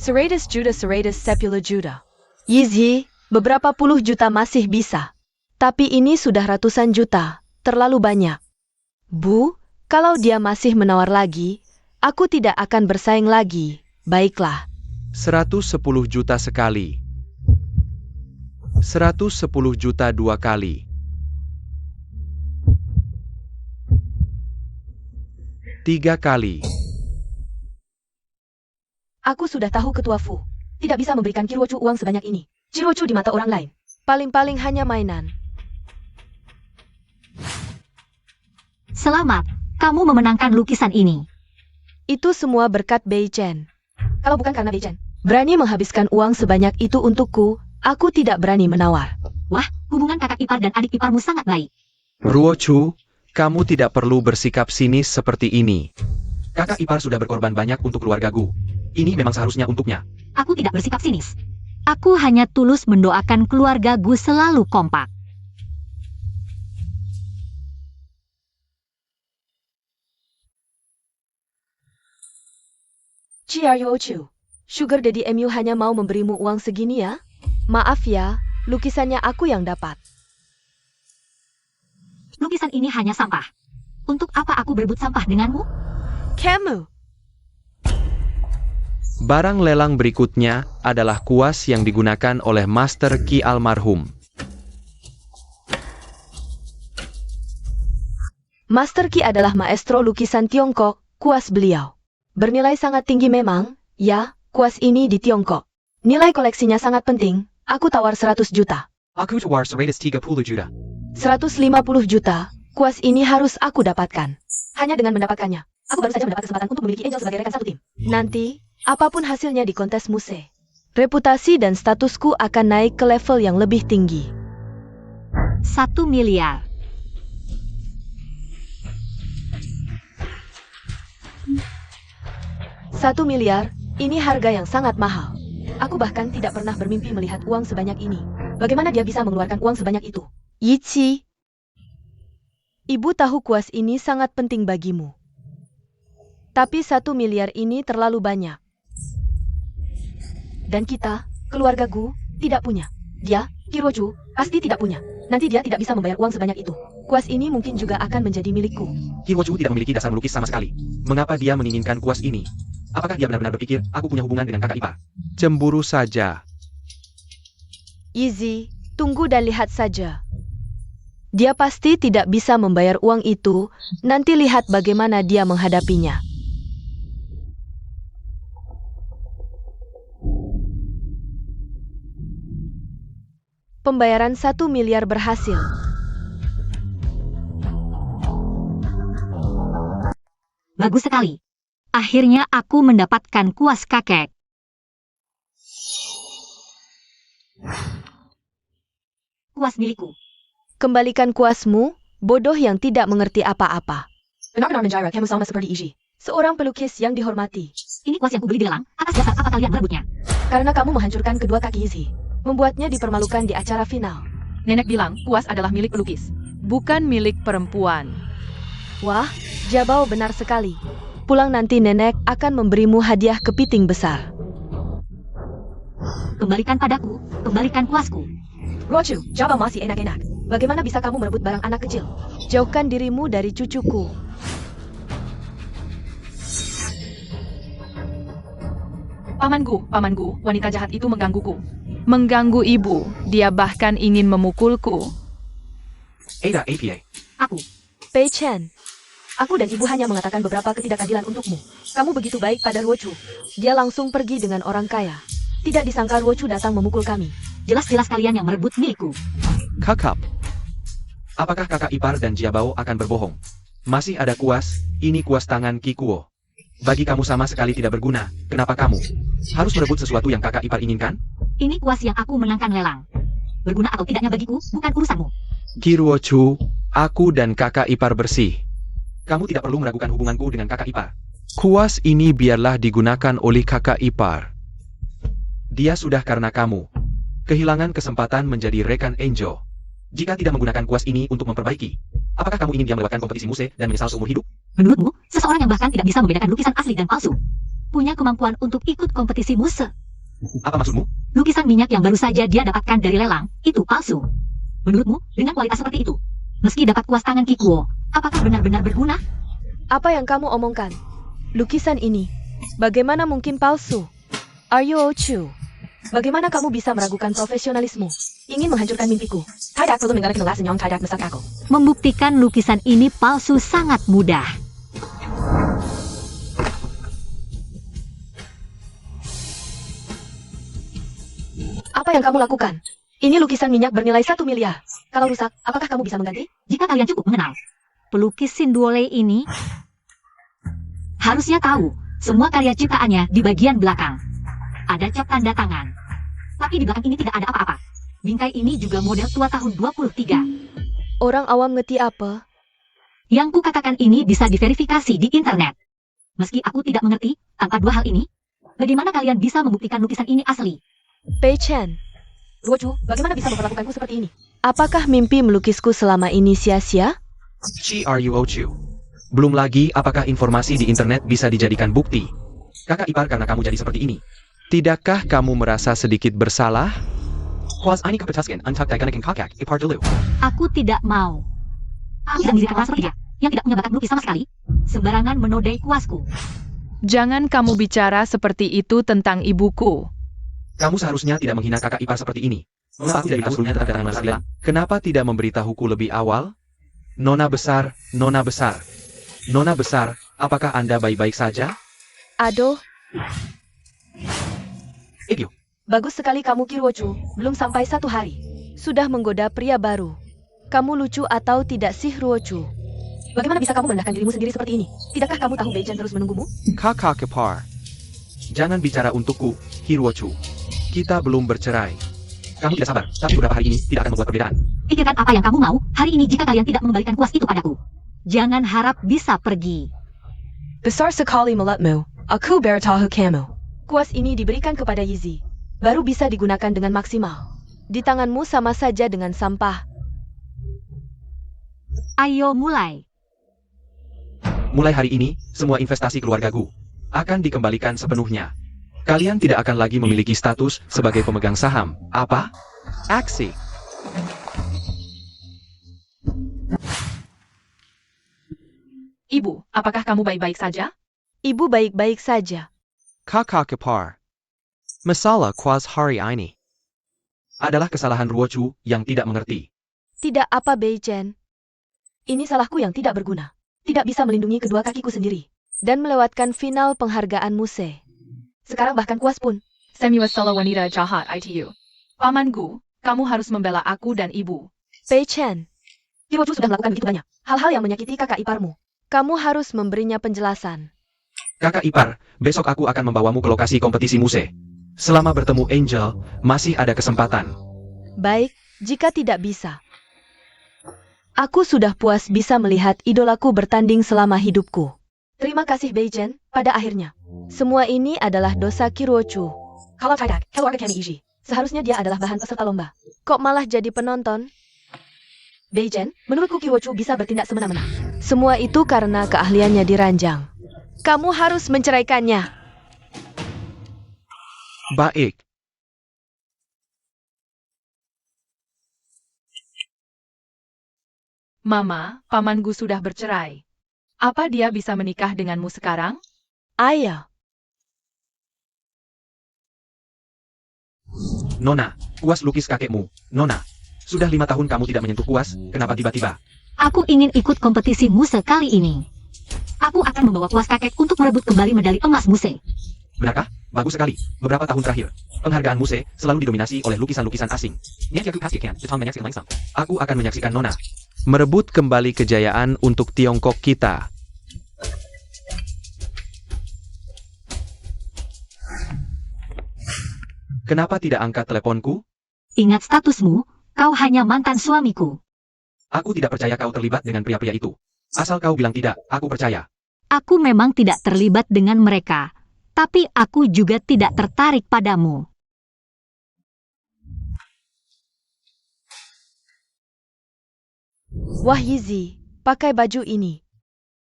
100 juta 110 juta. Yizhi, beberapa puluh juta masih bisa. Tapi ini sudah ratusan juta, terlalu banyak. Bu, kalau dia masih menawar lagi, aku tidak akan bersaing lagi. Baiklah. 110 juta sekali. 110 juta 2 kali. 3 kali. Aku sudah tahu ketua Fu. Tidak bisa memberikan Kirochu uang sebanyak ini. Kirochu di mata orang lain. Paling-paling hanya mainan. Selamat, kamu memenangkan lukisan ini. Itu semua berkat Beichen. Kalau bukan karena Beichen berani menghabiskan uang sebanyak itu untukku, aku tidak berani menawar. Wah, hubungan kakak ipar dan adik iparmu sangat baik. Ruochu, kamu tidak perlu bersikap sinis seperti ini. Kakak ipar sudah berkorban banyak untuk keluarga Gu. Ini memang seharusnya untuknya. Aku tidak bersikap sinis. Aku hanya tulus mendoakan keluarga Gu selalu kompak. Chiayochu, Sugar Daddy MU hanya mau memberimu uang segini ya? Maaf ya, lukisannya aku yang dapat. Lukisan ini hanya sampah. Untuk apa aku berebut sampah denganmu? Kamu! Barang lelang berikutnya adalah kuas yang digunakan oleh Master Qi almarhum. Master Qi adalah maestro lukisan Tiongkok, kuas beliau. Bernilai sangat tinggi memang, ya, kuas ini di Tiongkok. Nilai koleksinya sangat penting, aku tawar 100 juta. Aku tawar 130 juta. 150 juta, kuas ini harus aku dapatkan. Hanya dengan mendapatkannya, aku baru saja mendapat kesempatan untuk memiliki Angel sebagai rekan satu tim. Nanti, apapun hasilnya di kontes muse, reputasi dan statusku akan naik ke level yang lebih tinggi. 1 miliar. 1 miliar, ini harga yang sangat mahal. Aku bahkan tidak pernah bermimpi melihat uang sebanyak ini. Bagaimana dia bisa mengeluarkan uang sebanyak itu? Yichi, ibu tahu kuas ini sangat penting bagimu. Tapi 1 miliar ini terlalu banyak. Dan kita, keluarga Gu, tidak punya. Dia, Kiroju, pasti tidak punya. Nanti dia tidak bisa membayar uang sebanyak itu. Kuas ini mungkin juga akan menjadi milikku. Kiroju tidak memiliki dasar melukis sama sekali. Mengapa dia menginginkan kuas ini? Apakah dia benar-benar berpikir aku punya hubungan dengan kakak ipar? Cemburu saja. Easy, tunggu dan lihat saja. Dia pasti tidak bisa membayar uang itu. Nanti lihat bagaimana dia menghadapinya. Pembayaran 1 miliar berhasil. Bagus sekali. Akhirnya aku mendapatkan kuas kakek. Kuas milikku. Kembalikan kuasmu, bodoh yang tidak mengerti apa-apa. Benar-benar menjara, kamu sama seperti Iji. Seorang pelukis yang dihormati. Ini kuas yang kubeli di lelang. Atas dasar apa kalian merebutnya? Karena kamu menghancurkan kedua kaki Iji. Membuatnya dipermalukan di acara final. Nenek bilang kuas adalah milik pelukis, bukan milik perempuan. Wah, Jabao benar sekali. Pulang nanti nenek akan memberimu hadiah kepiting besar. Kembalikan padaku. Kembalikan kuasku. Rochu, Jabao masih enak-enak. Bagaimana bisa kamu merebut barang anak kecil? Jauhkan dirimu dari cucuku. Pamanku, wanita jahat itu menggangguku. Mengganggu ibu, dia bahkan ingin memukulku. Ada APA. Aku. Pei Chen, aku dan ibu hanya mengatakan beberapa ketidakadilan untukmu. Kamu begitu baik pada Ruochu. Dia langsung pergi dengan orang kaya. Tidak disangka Ruochu datang memukul kami. Jelas-jelas kalian yang merebut milikku. Kakak. Apakah kakak ipar dan Jiabao akan berbohong? Masih ada kuas, ini kuas tangan Kikuo. Bagi kamu sama sekali tidak berguna. Kenapa kamu harus merebut sesuatu yang kakak ipar inginkan? Ini kuas yang aku menangkan lelang. Berguna atau tidaknya bagiku, bukan urusanmu. Kiruochu, aku dan kakak ipar bersih. Kamu tidak perlu meragukan hubunganku dengan kakak ipar. Kuas ini biarlah digunakan oleh kakak ipar. Dia sudah karena kamu kehilangan kesempatan menjadi rekan Enjo. Jika tidak menggunakan kuas ini untuk memperbaiki, apakah kamu ingin dia melewatkan kompetisi muse dan menyesal seumur hidup? Menurutmu, seseorang yang bahkan tidak bisa membedakan lukisan asli dan palsu, punya kemampuan untuk ikut kompetisi muse? Apa maksudmu? Lukisan minyak yang baru saja dia dapatkan dari lelang, itu palsu. Menurutmu, dengan kualitas seperti itu, meski dapat kuas tangan Kikuo, apakah benar-benar berguna? Apa yang kamu omongkan? Lukisan ini, bagaimana mungkin palsu? Are you Ochu? Bagaimana kamu bisa meragukan profesionalismu? Ingin menghancurkan mimpiku. Tidak perlu mengalami kelasan yang tidak mesak aku. Membuktikan lukisan ini palsu sangat mudah. Apa yang kamu lakukan? Ini lukisan minyak bernilai 1 miliar. Kalau rusak, apakah kamu bisa mengganti? Jika kalian cukup mengenal pelukis Sinduole ini, harusnya tahu semua karya ciptaannya di bagian belakang. Ada cap tanda tangan. Tapi di belakang ini tidak ada apa-apa. Bingkai ini juga model tua tahun 23. Orang awam ngerti apa? Yang kukatakan ini bisa diverifikasi di internet. Meski aku tidak mengerti, tanpa dua hal ini, bagaimana kalian bisa membuktikan lukisan ini asli? Pei Chen, Ruochu, bagaimana bisa memperlakukanku seperti ini? Apakah mimpi melukisku selama ini sia-sia? Ochu. Belum lagi apakah informasi di internet bisa dijadikan bukti? Kakak ipar karena kamu jadi seperti ini. Tidakkah kamu merasa sedikit bersalah? Aku tidak mau. Aku dan diri keras seperti dia, yang tidak punya bakat melukis sama sekali, sembarangan menodai kuasku. Jangan kamu bicara seperti itu tentang ibuku. Kamu seharusnya tidak menghina kakak ipar seperti ini. Mengapa aku tidak sebelumnya tetap datang masalah? Kenapa tidak memberitahuku lebih awal? Nona besar, apakah Anda baik-baik saja? Aduh, Ibyo, bagus sekali kamu Kirochu, belum sampai 1 hari. Sudah menggoda pria baru. Kamu lucu atau tidak sih Ruochu? Bagaimana bisa kamu merendahkan dirimu sendiri seperti ini? Tidakkah kamu tahu Beijan terus menunggumu? kakak ipar. Jangan bicara untukku, Hirochu. Kita belum bercerai. Kamu tidak sabar, tapi beberapa hari ini tidak akan membuat perbedaan. Pikirkan apa yang kamu mau hari ini jika kalian tidak mengembalikan kuas itu padaku. Jangan harap bisa pergi. Besar sekali mulutmu. Aku beritahu kamu. Kuas ini diberikan kepada Yizi. Baru bisa digunakan dengan maksimal. Di tanganmu sama saja dengan sampah. Ayo mulai. Mulai hari ini, semua investasi keluargaku akan dikembalikan sepenuhnya. Kalian tidak akan lagi memiliki status sebagai pemegang saham. Apa? Aksi. Ibu, apakah kamu baik-baik saja? Ibu baik-baik saja. Kakak Ipar. Masalah kuas hari ini adalah kesalahan Ruochu yang tidak mengerti. Tidak apa, Beichen. Ini salahku yang tidak berguna. Tidak bisa melindungi kedua kakiku sendiri. Dan melewatkan final penghargaan Muse. Sekarang bahkan kuas pun. Semua salah wanita jahat ITU. Pamanku, kamu harus membela aku dan ibu. Beichen. Hiroju sudah melakukan begitu banyak hal-hal yang menyakiti kakak iparmu. Kamu harus memberinya penjelasan. Kakak Ipar, besok aku akan membawamu ke lokasi kompetisi Muse. Selama bertemu Angel, masih ada kesempatan. Baik, jika tidak bisa. Aku sudah puas bisa melihat idolaku bertanding selama hidupku. Terima kasih Beichen, pada akhirnya. Semua ini adalah dosa Kirochu. Kalau tidak, keluarga kami Iji. Seharusnya dia adalah bahan peserta lomba. Kok malah jadi penonton? Beichen, menurutku Kirochu bisa bertindak semena-mena. Semua itu karena keahliannya diranjang. Kamu harus menceraikannya. Baik. Mama, pamanku sudah bercerai. Apa dia bisa menikah denganmu sekarang? Ayah. Nona, kuas lukis kakekmu. Nona, sudah 5 tahun kamu tidak menyentuh kuas, kenapa tiba-tiba? Aku ingin ikut kompetisi Muse kali ini. Aku akan membawa kuas kakek untuk merebut kembali medali emas Muse. Benarkah? Bagus sekali. Beberapa tahun terakhir, penghargaan Muse selalu didominasi oleh lukisan-lukisan asing. Aku akan menyaksikan Nona merebut kembali kejayaan untuk Tiongkok kita. Kenapa tidak angkat teleponku? Ingat statusmu, kau hanya mantan suamiku. Aku tidak percaya kau terlibat dengan pria-pria itu. Asal kau bilang tidak, aku percaya. Aku memang tidak terlibat dengan mereka, tapi aku juga tidak tertarik padamu. Wah Yizi, pakai baju ini.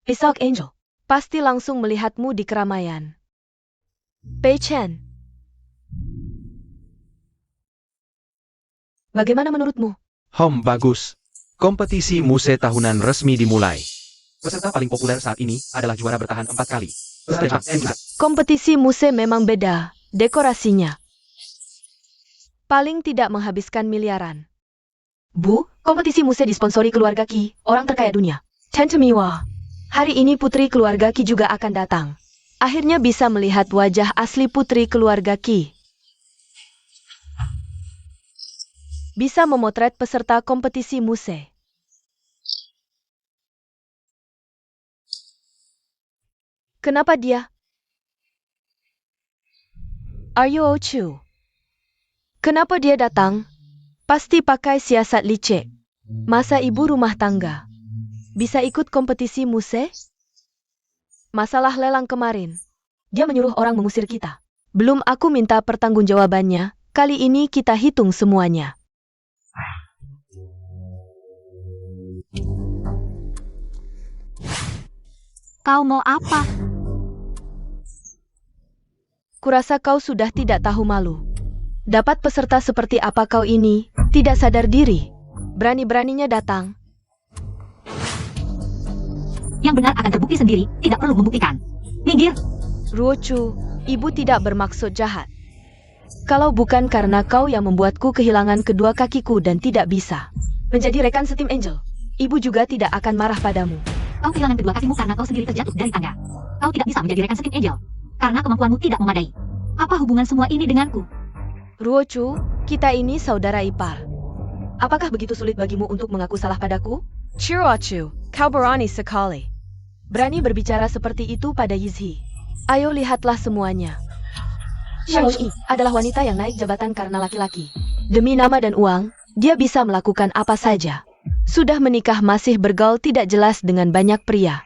Besok Angel pasti langsung melihatmu di keramaian. Beichen. Bagaimana menurutmu? Bagus. Kompetisi Muse tahunan resmi dimulai. Peserta paling populer saat ini adalah juara bertahan 4 kali. Kompetisi Muse memang beda, dekorasinya. Paling tidak menghabiskan miliaran. Bu, kompetisi Muse disponsori keluarga Ki, orang terkaya dunia. Tante Miwa. Hari ini putri keluarga Ki juga akan datang. Akhirnya bisa melihat wajah asli putri keluarga Ki. Bisa memotret peserta kompetisi Muse. Kenapa dia? Are you Ochu? Kenapa dia datang? Pasti pakai siasat licik. Masa ibu rumah tangga bisa ikut kompetisi Muse? Masalah lelang kemarin. Dia menyuruh orang mengusir kita. Belum aku minta pertanggungjawabannya. Kali ini kita hitung semuanya. Kau mau apa? Kurasa kau sudah tidak tahu malu. Dapat peserta seperti apa kau ini, tidak sadar diri. Berani-beraninya datang. Yang benar akan terbukti sendiri, tidak perlu membuktikan. Minggir. Ruochu, ibu tidak bermaksud jahat. Kalau bukan karena kau yang membuatku kehilangan kedua kakiku dan tidak bisa menjadi rekan setim Angel, ibu juga tidak akan marah padamu. Kau kehilangan kedua kakimu karena kau sendiri terjatuh dari tangga. Kau tidak bisa menjadi rekan setim Angel, karena kemampuanmu tidak memadai. Apa hubungan semua ini denganku? Ruochu, kita ini saudara ipar. Apakah begitu sulit bagimu untuk mengaku salah padaku? Chirochu, kau berani sekali. Berani berbicara seperti itu pada Yizhi. Ayo lihatlah semuanya. Xiaoyi adalah wanita yang naik jabatan karena laki-laki. Demi nama dan uang, dia bisa melakukan apa saja. Sudah menikah masih bergaul tidak jelas dengan banyak pria.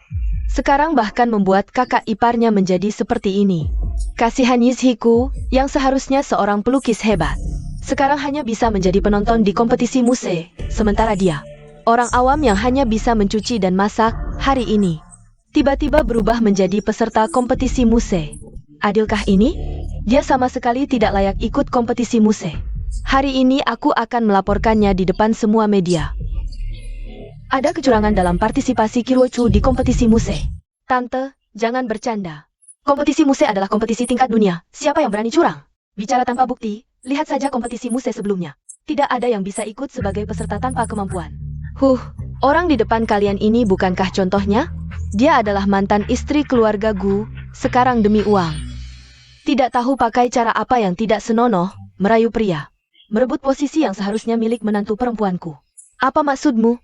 Sekarang bahkan membuat kakak iparnya menjadi seperti ini. Kasihan Yizhiku, yang seharusnya seorang pelukis hebat. Sekarang hanya bisa menjadi penonton di kompetisi muse, sementara dia, orang awam yang hanya bisa mencuci dan masak, hari ini tiba-tiba berubah menjadi peserta kompetisi muse. Adilkah ini? Dia sama sekali tidak layak ikut kompetisi muse. Hari ini aku akan melaporkannya di depan semua media. Ada kecurangan dalam partisipasi Kirochu di kompetisi muse. Tante, jangan bercanda. Kompetisi muse adalah kompetisi tingkat dunia. Siapa yang berani curang? Bicara tanpa bukti, lihat saja kompetisi muse sebelumnya. Tidak ada yang bisa ikut sebagai peserta tanpa kemampuan. Orang di depan kalian ini bukankah contohnya? Dia adalah mantan istri keluarga Gu, sekarang demi uang. Tidak tahu pakai cara apa yang tidak senonoh, merayu pria. Merebut posisi yang seharusnya milik menantu perempuanku. Apa maksudmu?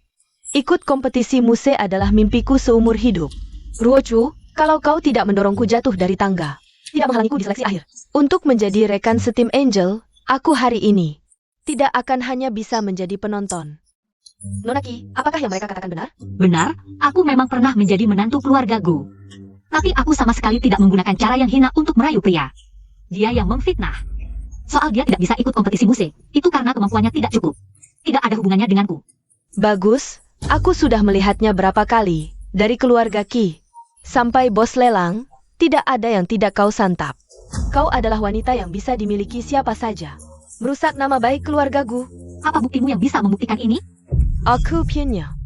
Ikut kompetisi muse adalah mimpiku seumur hidup. Ruochu, kalau kau tidak mendorongku jatuh dari tangga, tidak menghalangiku di seleksi akhir, untuk menjadi rekan setim Angel, aku hari ini tidak akan hanya bisa menjadi penonton. Nonaki, apakah yang mereka katakan benar? Benar, aku memang pernah menjadi menantu keluarga Gu. Tapi aku sama sekali tidak menggunakan cara yang hina untuk merayu pria. Dia yang memfitnah. Soal dia tidak bisa ikut kompetisi muse, itu karena kemampuannya tidak cukup. Tidak ada hubungannya denganku. Bagus, aku sudah melihatnya berapa kali. Dari keluarga Qi sampai bos lelang, tidak ada yang tidak kau santap. Kau adalah wanita yang bisa dimiliki siapa saja. Merusak nama baik keluarga Gu. Apa buktimu yang bisa membuktikan ini? Aku punya.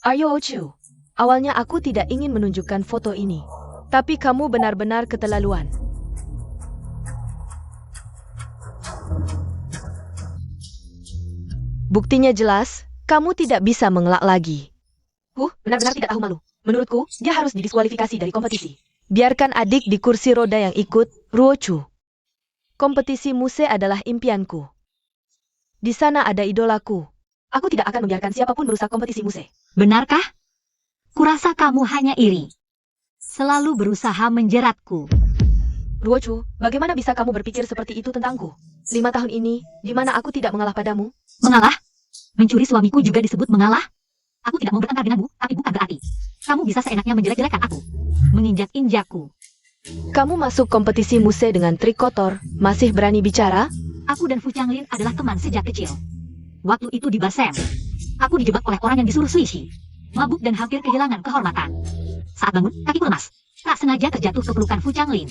Ayo Ochu. Awalnya aku tidak ingin menunjukkan foto ini. Tapi kamu benar-benar keterlaluan. Buktinya jelas, kamu tidak bisa mengelak lagi. Benar-benar tidak tahu malu. Menurutku, dia harus didiskualifikasi dari kompetisi. Biarkan adik di kursi roda yang ikut, Ruochu. Kompetisi muse adalah impianku. Di sana ada idolaku. Aku tidak akan membiarkan siapapun merusak kompetisi muse. Benarkah? Kurasa kamu hanya iri. Selalu berusaha menjeratku. Ruochu, bagaimana bisa kamu berpikir seperti itu tentangku? 5 tahun ini, di mana aku tidak mengalah padamu? Mengalah? Mencuri suamiku juga disebut mengalah? Aku tidak mau bertengkar denganmu, tapi bukan berarti kamu bisa seenaknya menjelek-jelekan aku. Menginjak-injakku. Kamu masuk kompetisi muse dengan trik kotor, masih berani bicara? Aku dan Fu Changlin adalah teman sejak kecil. Waktu itu di Basem, aku dijebak oleh orang yang disuruh suici. Mabuk dan hampir kehilangan kehormatan. Saat bangun, kakiku lemas. Tak sengaja terjatuh ke pelukan Fu Changlin.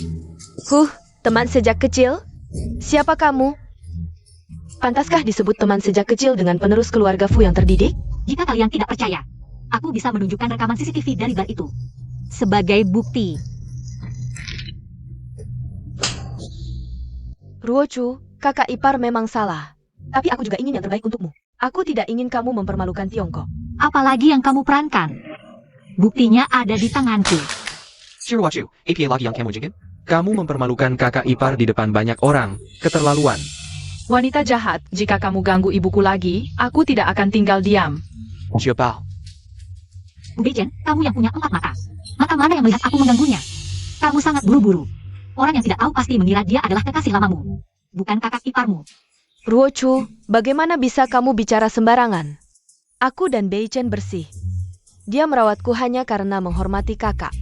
Teman sejak kecil? Siapa kamu? Pantaskah disebut teman sejak kecil dengan penerus keluarga Fu yang terdidik? Jika kalian tidak percaya, aku bisa menunjukkan rekaman CCTV dari bar itu sebagai bukti. Ruochu, kakak ipar memang salah. Tapi aku juga ingin yang terbaik untukmu. Aku tidak ingin kamu mempermalukan Tiongkok. Apalagi yang kamu perankan. Buktinya ada di tanganku. Shirwachu, APA lagi yang kamu jengin? Kamu mempermalukan kakak ipar di depan banyak orang. Keterlaluan. Wanita jahat, jika kamu ganggu ibuku lagi, aku tidak akan tinggal diam. Siapa? Bu Beichen, kamu yang punya 4 mata. Mata mana yang melihat aku mengganggunya? Kamu sangat buru-buru. Orang yang tidak tahu pasti mengira dia adalah kekasih lamamu, bukan kakak iparmu. Ruochu, bagaimana bisa kamu bicara sembarangan? Aku dan Beichen bersih. Dia merawatku hanya karena menghormati kakak.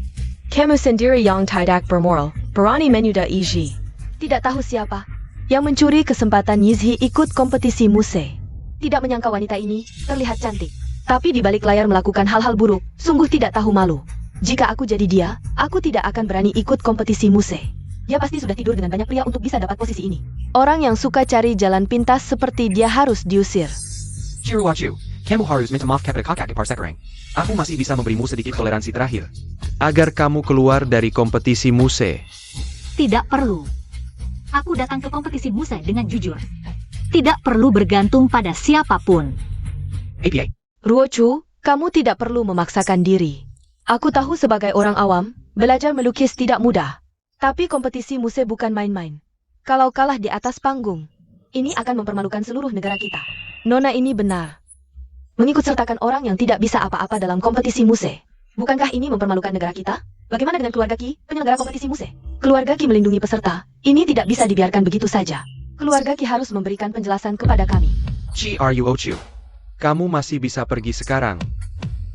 Kamu sendiri yang tidak bermoral, berani menyudah Yizhi. Tidak tahu siapa yang mencuri kesempatan Yizhi ikut kompetisi muse. Tidak menyangka wanita ini terlihat cantik, tapi di balik layar melakukan hal-hal buruk, sungguh tidak tahu malu. Jika aku jadi dia, aku tidak akan berani ikut kompetisi muse. Dia pasti sudah tidur dengan banyak pria untuk bisa dapat posisi ini. Orang yang suka cari jalan pintas seperti dia harus diusir. Shirwachu, kamu harus minta maaf kepada kakak ipar sekarang. Aku masih bisa memberimu sedikit toleransi terakhir. Agar kamu keluar dari kompetisi muse. Tidak perlu. Aku datang ke kompetisi muse dengan jujur. Tidak perlu bergantung pada siapapun. APA. Ruochu, kamu tidak perlu memaksakan diri. Aku tahu sebagai orang awam, belajar melukis tidak mudah. Tapi kompetisi muse bukan main-main. Kalau kalah di atas panggung, ini akan mempermalukan seluruh negara kita. Nona ini benar. Mengikut sertakan orang yang tidak bisa apa-apa dalam kompetisi muse. Bukankah ini mempermalukan negara kita? Bagaimana dengan keluarga Qi, penyelenggara kompetisi muse? Keluarga Qi melindungi peserta. Ini tidak bisa dibiarkan begitu saja. Keluarga Qi harus memberikan penjelasan kepada kami. Ruochu, kamu masih bisa pergi sekarang.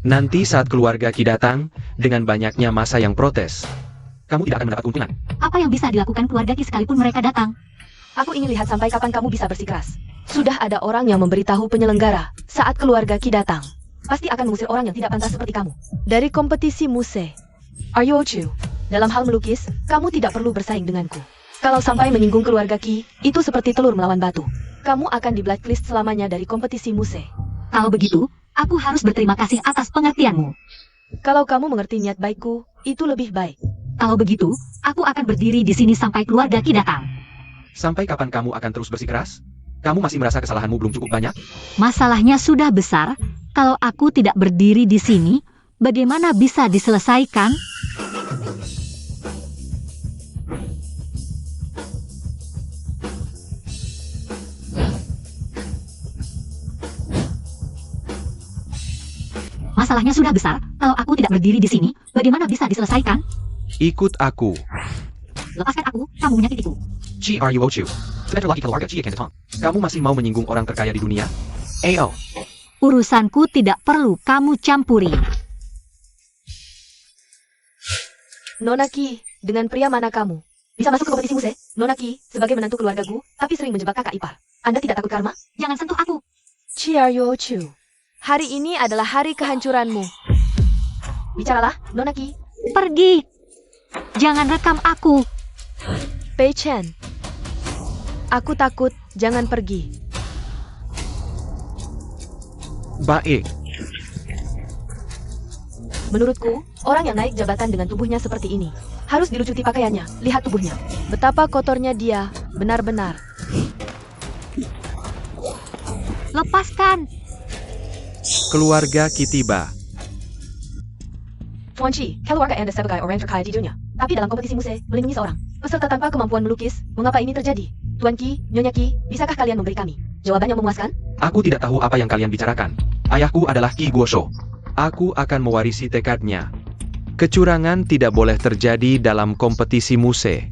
Nanti saat keluarga Qi datang, dengan banyaknya massa yang protes. Kamu tidak akan mendapat keuntungan. Apa yang bisa dilakukan keluarga Ki sekalipun mereka datang? Aku ingin lihat sampai kapan kamu bisa bersikeras. Sudah ada orang yang memberitahu penyelenggara saat keluarga Ki datang. Pasti akan mengusir orang yang tidak pantas seperti kamu. Dari kompetisi Muse. Are you Ochu? Dalam hal melukis, kamu tidak perlu bersaing denganku. Kalau sampai menyinggung keluarga Ki, itu seperti telur melawan batu. Kamu akan di blacklist selamanya dari kompetisi Muse. Kalau begitu, aku harus berterima kasih atas pengertianmu. Kalau kamu mengerti niat baikku, itu lebih baik. Kalau begitu, aku akan berdiri di sini sampai keluarga Ki datang. Sampai kapan kamu akan terus bersikeras? Kamu masih merasa kesalahanmu belum cukup banyak? Masalahnya sudah besar. Kalau aku tidak berdiri di sini, bagaimana bisa diselesaikan? Masalahnya sudah besar. Kalau aku tidak berdiri di sini, bagaimana bisa diselesaikan? Ikut aku. Lepaskan aku, kamu menyakitiku. Chi are you Ochu? Sebentar lagi keluarga Chi akan datang. Kamu masih mau menyinggung orang terkaya di dunia? Ayo. Urusanku tidak perlu kamu campuri. Nona Ki, dengan pria mana kamu? Bisa masuk ke kompetisi Muse? Nona Ki, sebagai menantu keluargaku, tapi sering menjebak kakak ipar. Anda tidak takut karma? Jangan sentuh aku. Chiaryochu. Hari ini adalah hari kehancuranmu. Bicaralah, Nona Ki. Pergi. Jangan rekam aku. Pei Chen. Aku takut, jangan pergi. Baik. Menurutku, orang yang naik jabatan dengan tubuhnya seperti ini harus dilucuti pakaiannya. Lihat tubuhnya. Betapa kotornya dia, benar-benar. Lepaskan. Keluarga Ki tiba. Tuan Chi, keluarga Anda sebagai orang terkaya di dunia. Tapi dalam kompetisi Muse, melindungi seorang peserta tanpa kemampuan melukis. Mengapa ini terjadi? Tuan Ki, Nyonya Ki, bisakah kalian memberi kami jawaban yang memuaskan? Aku tidak tahu apa yang kalian bicarakan. Ayahku adalah Ki Guosho. Aku akan mewarisi tekadnya. Kecurangan tidak boleh terjadi dalam kompetisi Muse.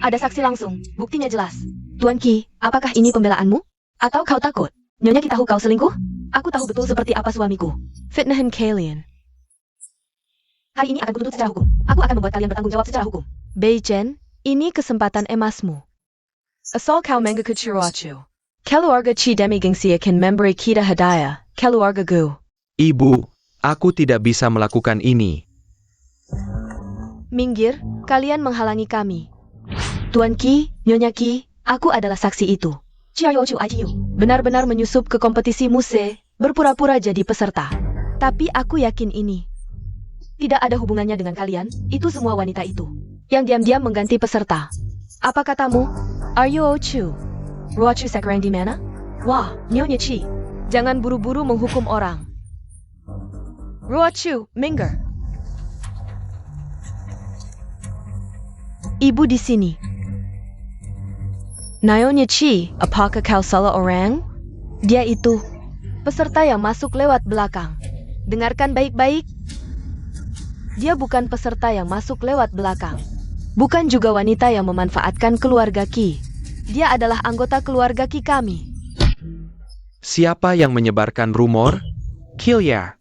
Ada saksi langsung, buktinya jelas. Tuan Ki, apakah ini pembelaanmu? Atau kau takut? Nyonya Ki tahu kau selingkuh? Aku tahu betul seperti apa suamiku. Fitnahin kalian. Hari ini akan kutuntut secara hukum. Aku akan membuat kalian bertanggung jawab secara hukum. Beijen, ini kesempatan emasmu. Asal kau mengaku Chiroachu. Keluarga Chi Demigengsi akan memberi kita hadiah. Keluarga Gu. Ibu, aku tidak bisa melakukan ini. Minggir, kalian menghalangi kami. Tuan Ki, Nyonya Ki, aku adalah saksi itu. Chiayochu ITU benar-benar menyusup ke kompetisi Muse, berpura-pura jadi peserta. Tapi aku yakin ini tidak ada hubungannya dengan kalian, itu semua wanita itu yang diam-diam mengganti peserta. Apa katamu? Are you Ochu? Ruachu sekarang di mana? Wah, Nyonya Chi, jangan buru-buru menghukum orang. Ruachu, minggir. Ibu di sini. Nyonya Chi, apakah kau salah orang? Dia itu peserta yang masuk lewat belakang. Dengarkan baik-baik. Dia bukan peserta yang masuk lewat belakang. Bukan juga wanita yang memanfaatkan keluarga Ki. Dia adalah anggota keluarga Ki kami. Siapa yang menyebarkan rumor? Kilya.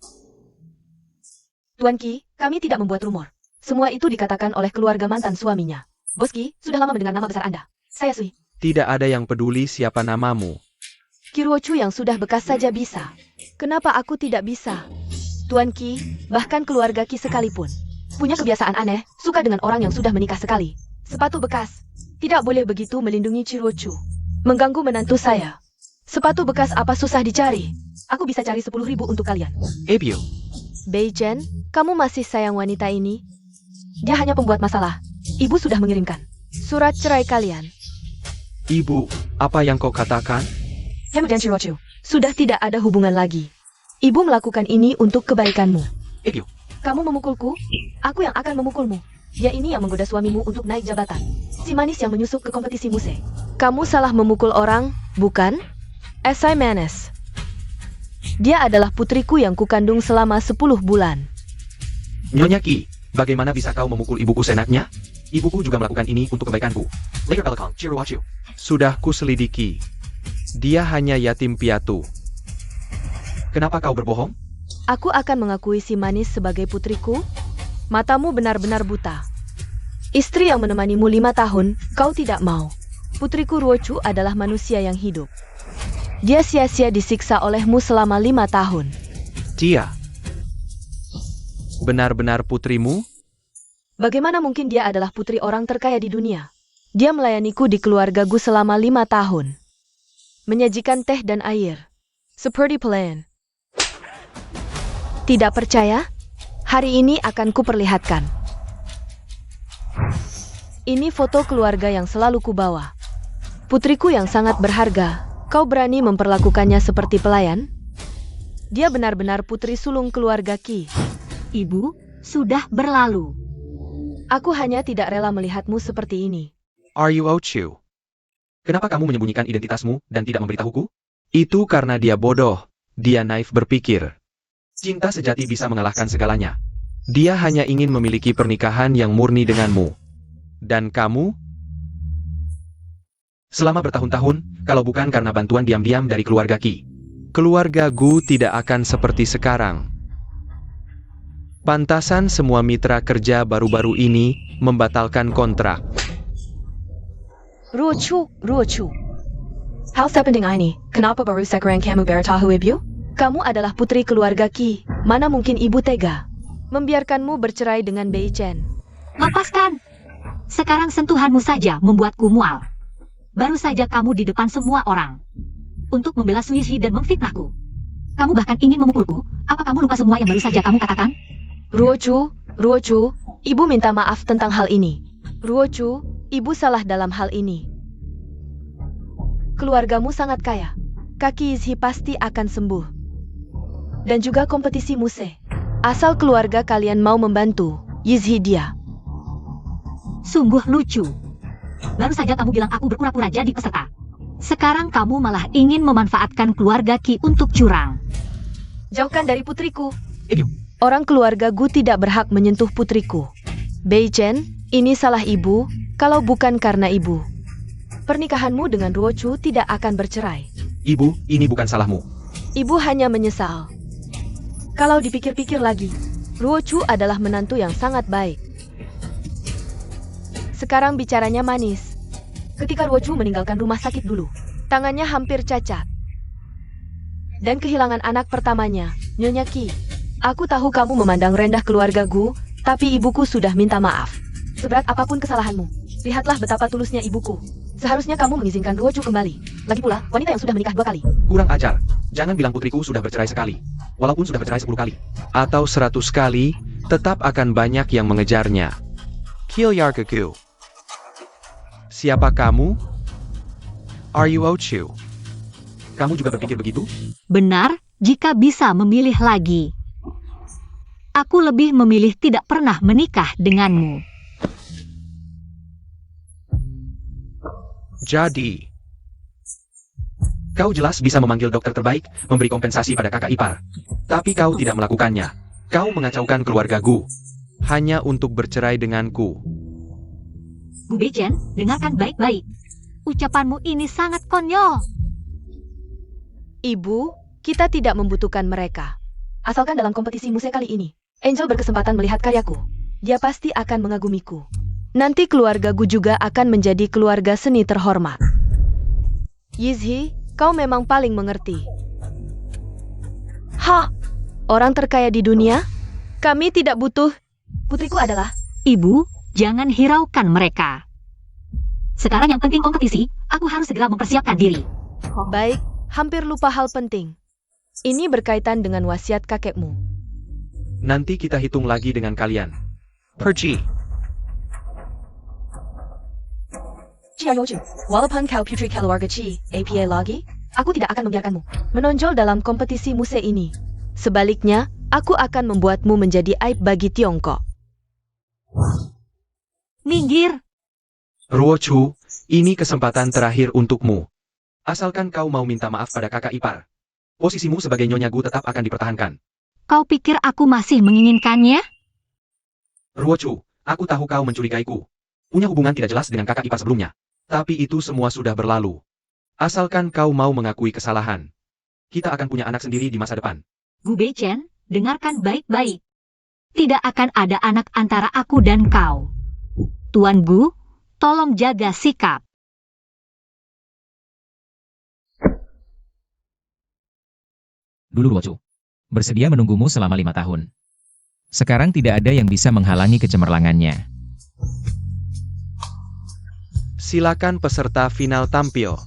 Tuan Ki, kami tidak membuat rumor. Semua itu dikatakan oleh keluarga mantan suaminya. Bos Ki, sudah lama mendengar nama besar Anda. Saya Sui. Tidak ada yang peduli siapa namamu. Kiruochu yang sudah bekas saja bisa. Kenapa aku tidak bisa? Tuan Ki, bahkan keluarga Ki sekalipun punya kebiasaan aneh, suka dengan orang yang sudah menikah sekali. Sepatu bekas. Tidak boleh begitu melindungi Chirochu. Mengganggu menantu saya. Sepatu bekas apa susah dicari? Aku bisa cari 10.000 untuk kalian. Ebio. Beijen, kamu masih sayang wanita ini? Dia hanya pembuat masalah. Ibu sudah mengirimkan surat cerai kalian. Ibu, apa yang kau katakan? Hemu dan Chirochu, sudah tidak ada hubungan lagi. Ibu melakukan ini untuk kebaikanmu. Ebio. Kamu memukulku, aku yang akan memukulmu. Dia ini yang menggoda suamimu untuk naik jabatan. Si manis yang menyusup ke kompetisi Muse. Kamu salah memukul orang, bukan? Esai Manes. Dia adalah putriku yang kukandung selama 10 bulan. Nyonya Ki, bagaimana bisa kau memukul ibuku senaknya? Ibuku juga melakukan ini untuk kebaikanku. Later Elkong, Chiroachu. Sudah kuselidiki. Dia hanya yatim piatu. Kenapa kau berbohong? Aku akan mengakui si manis sebagai putriku, Matamu benar-benar buta. Istri yang menemanimu 5 tahun, kau tidak mau. Putriku Ruochu adalah manusia yang hidup. Dia sia-sia disiksa olehmu selama 5 tahun. Dia benar-benar putrimu? Bagaimana mungkin dia adalah putri orang terkaya di dunia? Dia melayaniku di keluargaku selama 5 tahun. Menyajikan teh dan air. Seperti pelayan. Tidak percaya? Hari ini akan kuperlihatkan. Ini foto keluarga yang selalu kubawa. Putriku yang sangat berharga. Kau berani memperlakukannya seperti pelayan? Dia benar-benar putri sulung keluarga Qi. Ibu, sudah berlalu. Aku hanya tidak rela melihatmu seperti ini. Are you Ochu? Kenapa kamu menyembunyikan identitasmu dan tidak memberitahuku? Itu karena dia bodoh. Dia naif berpikir. Cinta sejati bisa mengalahkan segalanya. Dia hanya ingin memiliki pernikahan yang murni denganmu. Dan kamu? Selama bertahun-tahun, kalau bukan karena bantuan diam-diam dari keluarga Qi, keluarga Gu tidak akan seperti sekarang. Pantasan semua mitra kerja baru-baru ini membatalkan kontrak. Ruochu. Hal sepenting ini, kenapa baru sekarang kamu beritahu ibu? Kamu adalah putri keluarga Qi. Mana mungkin ibu tega membiarkanmu bercerai dengan Bei Chen? Lepaskan! Sekarang sentuhanmu saja membuatku mual. Baru saja kamu di depan semua orang. Untuk membela Suishi dan memfitnahku. Kamu bahkan ingin memukulku. Apa kamu lupa semua yang baru saja kamu katakan? Ruochu, ibu minta maaf tentang hal ini. Ruochu, ibu salah dalam hal ini. Keluargamu sangat kaya. Kaki Yizhi pasti akan sembuh. Dan juga kompetisi muse. Asal keluarga kalian mau membantu, Yizhi dia. Sungguh lucu. Baru saja kamu bilang aku berpura-pura jadi peserta. Sekarang kamu malah ingin memanfaatkan keluarga Qi untuk curang. Jauhkan dari putriku. Ibu. Orang keluarga Gu tidak berhak menyentuh putriku. Bei Chen, ini salah ibu, kalau bukan karena ibu. Pernikahanmu dengan Ruochu tidak akan bercerai. Ibu, ini bukan salahmu. Ibu hanya menyesal. Kalau dipikir-pikir lagi, Ruochu adalah menantu yang sangat baik. Sekarang bicaranya manis. Ketika Ruochu meninggalkan rumah sakit dulu, tangannya hampir cacat. Dan kehilangan anak pertamanya, Nyonya Qi. Aku tahu kamu memandang rendah keluarga Gu, tapi ibuku sudah minta maaf. Seberat apapun kesalahanmu, lihatlah betapa tulusnya ibuku. Seharusnya kamu mengizinkan Ruochu kembali. Lagi pula, wanita yang sudah menikah 2 kali. Kurang ajar. Jangan bilang putriku sudah bercerai sekali. Walaupun sudah bercerai 10 kali. Atau 100 kali, tetap akan banyak yang mengejarnya. Kilyargagu. Siapa kamu? Are you Ochu? Kamu juga berpikir begitu? Benar, jika bisa memilih lagi. Aku lebih memilih tidak pernah menikah denganmu. Jadi, kau jelas bisa memanggil dokter terbaik, memberi kompensasi pada kakak ipar. Tapi kau tidak melakukannya. Kau mengacaukan keluarga Gu. Hanya untuk bercerai denganku. Gu Beichen, dengarkan baik-baik. Ucapanmu ini sangat konyol. Ibu, kita tidak membutuhkan mereka. Asalkan dalam kompetisi musik kali ini, Angel berkesempatan melihat karyaku. Dia pasti akan mengagumiku. Nanti keluarga Gu juga akan menjadi keluarga seni terhormat. Yizhi, kau memang paling mengerti. Hah? Orang terkaya di dunia? Kami tidak butuh. Putriku adalah... Ibu, jangan hiraukan mereka. Sekarang yang penting kompetisi, aku harus segera mempersiapkan diri. Baik, hampir lupa hal penting. Ini berkaitan dengan wasiat kakekmu. Nanti kita hitung lagi dengan kalian. Pergi. Walaupun kau putri keluarga Qi, APA lagi, aku tidak akan membiarkanmu menonjol dalam kompetisi musik ini. Sebaliknya, aku akan membuatmu menjadi aib bagi Tiongkok. Minggir. Ruochu, ini kesempatan terakhir untukmu. Asalkan kau mau minta maaf pada kakak ipar. Posisimu sebagai Nyonya Gu tetap akan dipertahankan. Kau pikir aku masih menginginkannya? Ruochu, aku tahu kau mencurigaiku. Punya hubungan tidak jelas dengan kakak ipar sebelumnya. Tapi itu semua sudah berlalu. Asalkan kau mau mengakui kesalahan. Kita akan punya anak sendiri di masa depan. Gu Beichen, dengarkan baik-baik. tidak akan ada anak antara aku dan kau. Tuan Gu, tolong jaga sikap. Dulu Ruochu. Bersedia menunggumu selama 5 tahun. Sekarang tidak ada yang bisa menghalangi kecemerlangannya. Silakan peserta final tampil.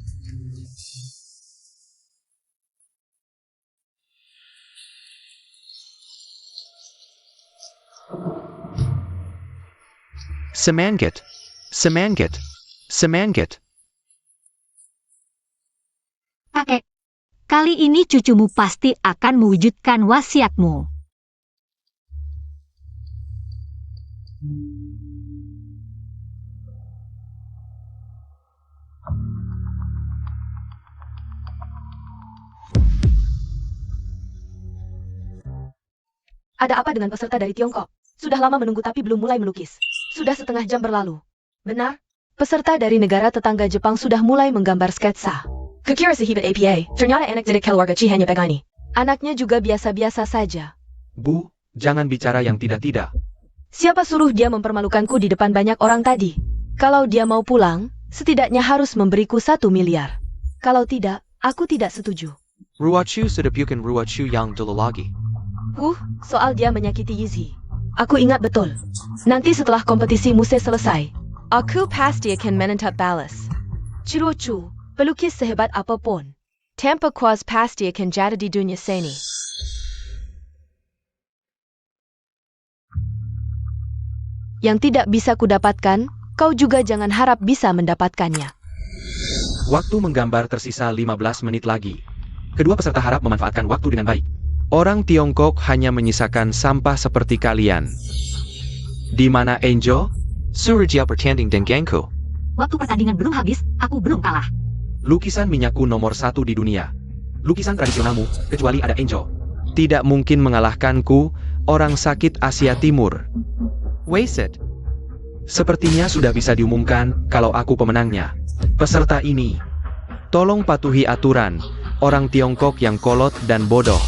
Semangat, semangat, semangat. Kakek, kali ini cucumu pasti akan mewujudkan wasiatmu. Ada apa dengan peserta dari Tiongkok? Sudah lama menunggu tapi belum mulai melukis. Sudah setengah jam berlalu. Benar? Peserta dari negara tetangga Jepang sudah mulai menggambar sketsa. Kukira sahibat APA, ternyata anak didik keluarga Chi hanya begini. Anaknya juga biasa-biasa saja. Bu, jangan bicara yang tidak-tidak. Siapa suruh dia mempermalukanku di depan banyak orang tadi? Kalau dia mau pulang, setidaknya harus memberiku 1 miliar. Kalau tidak, aku tidak setuju. Ruochu sudah bukan Ruochu yang dulu lagi. Soal dia menyakiti Yizhi. Aku ingat betul. Nanti setelah kompetisi musik selesai, aku pasti akan menentap balas. Ruochu, pelukis sehebat apapun, tanpa kuas pasti akan jatuh di dunia seni. Yang tidak bisa kudapatkan, kau juga jangan harap bisa mendapatkannya. Waktu menggambar tersisa 15 menit lagi. Kedua peserta harap memanfaatkan waktu dengan baik. Orang Tiongkok hanya menyisakan sampah seperti kalian. Di mana Angel? Surya bertanding dengan gengku. Waktu pertandingan belum habis, aku belum kalah. Lukisan minyakku nomor 1 di dunia. Lukisan tradisionalmu, kecuali ada Angel. Tidak mungkin mengalahkanku, orang sakit Asia Timur. Wasted. Sepertinya sudah bisa diumumkan kalau aku pemenangnya. Peserta ini, tolong patuhi aturan. Orang Tiongkok yang kolot dan bodoh.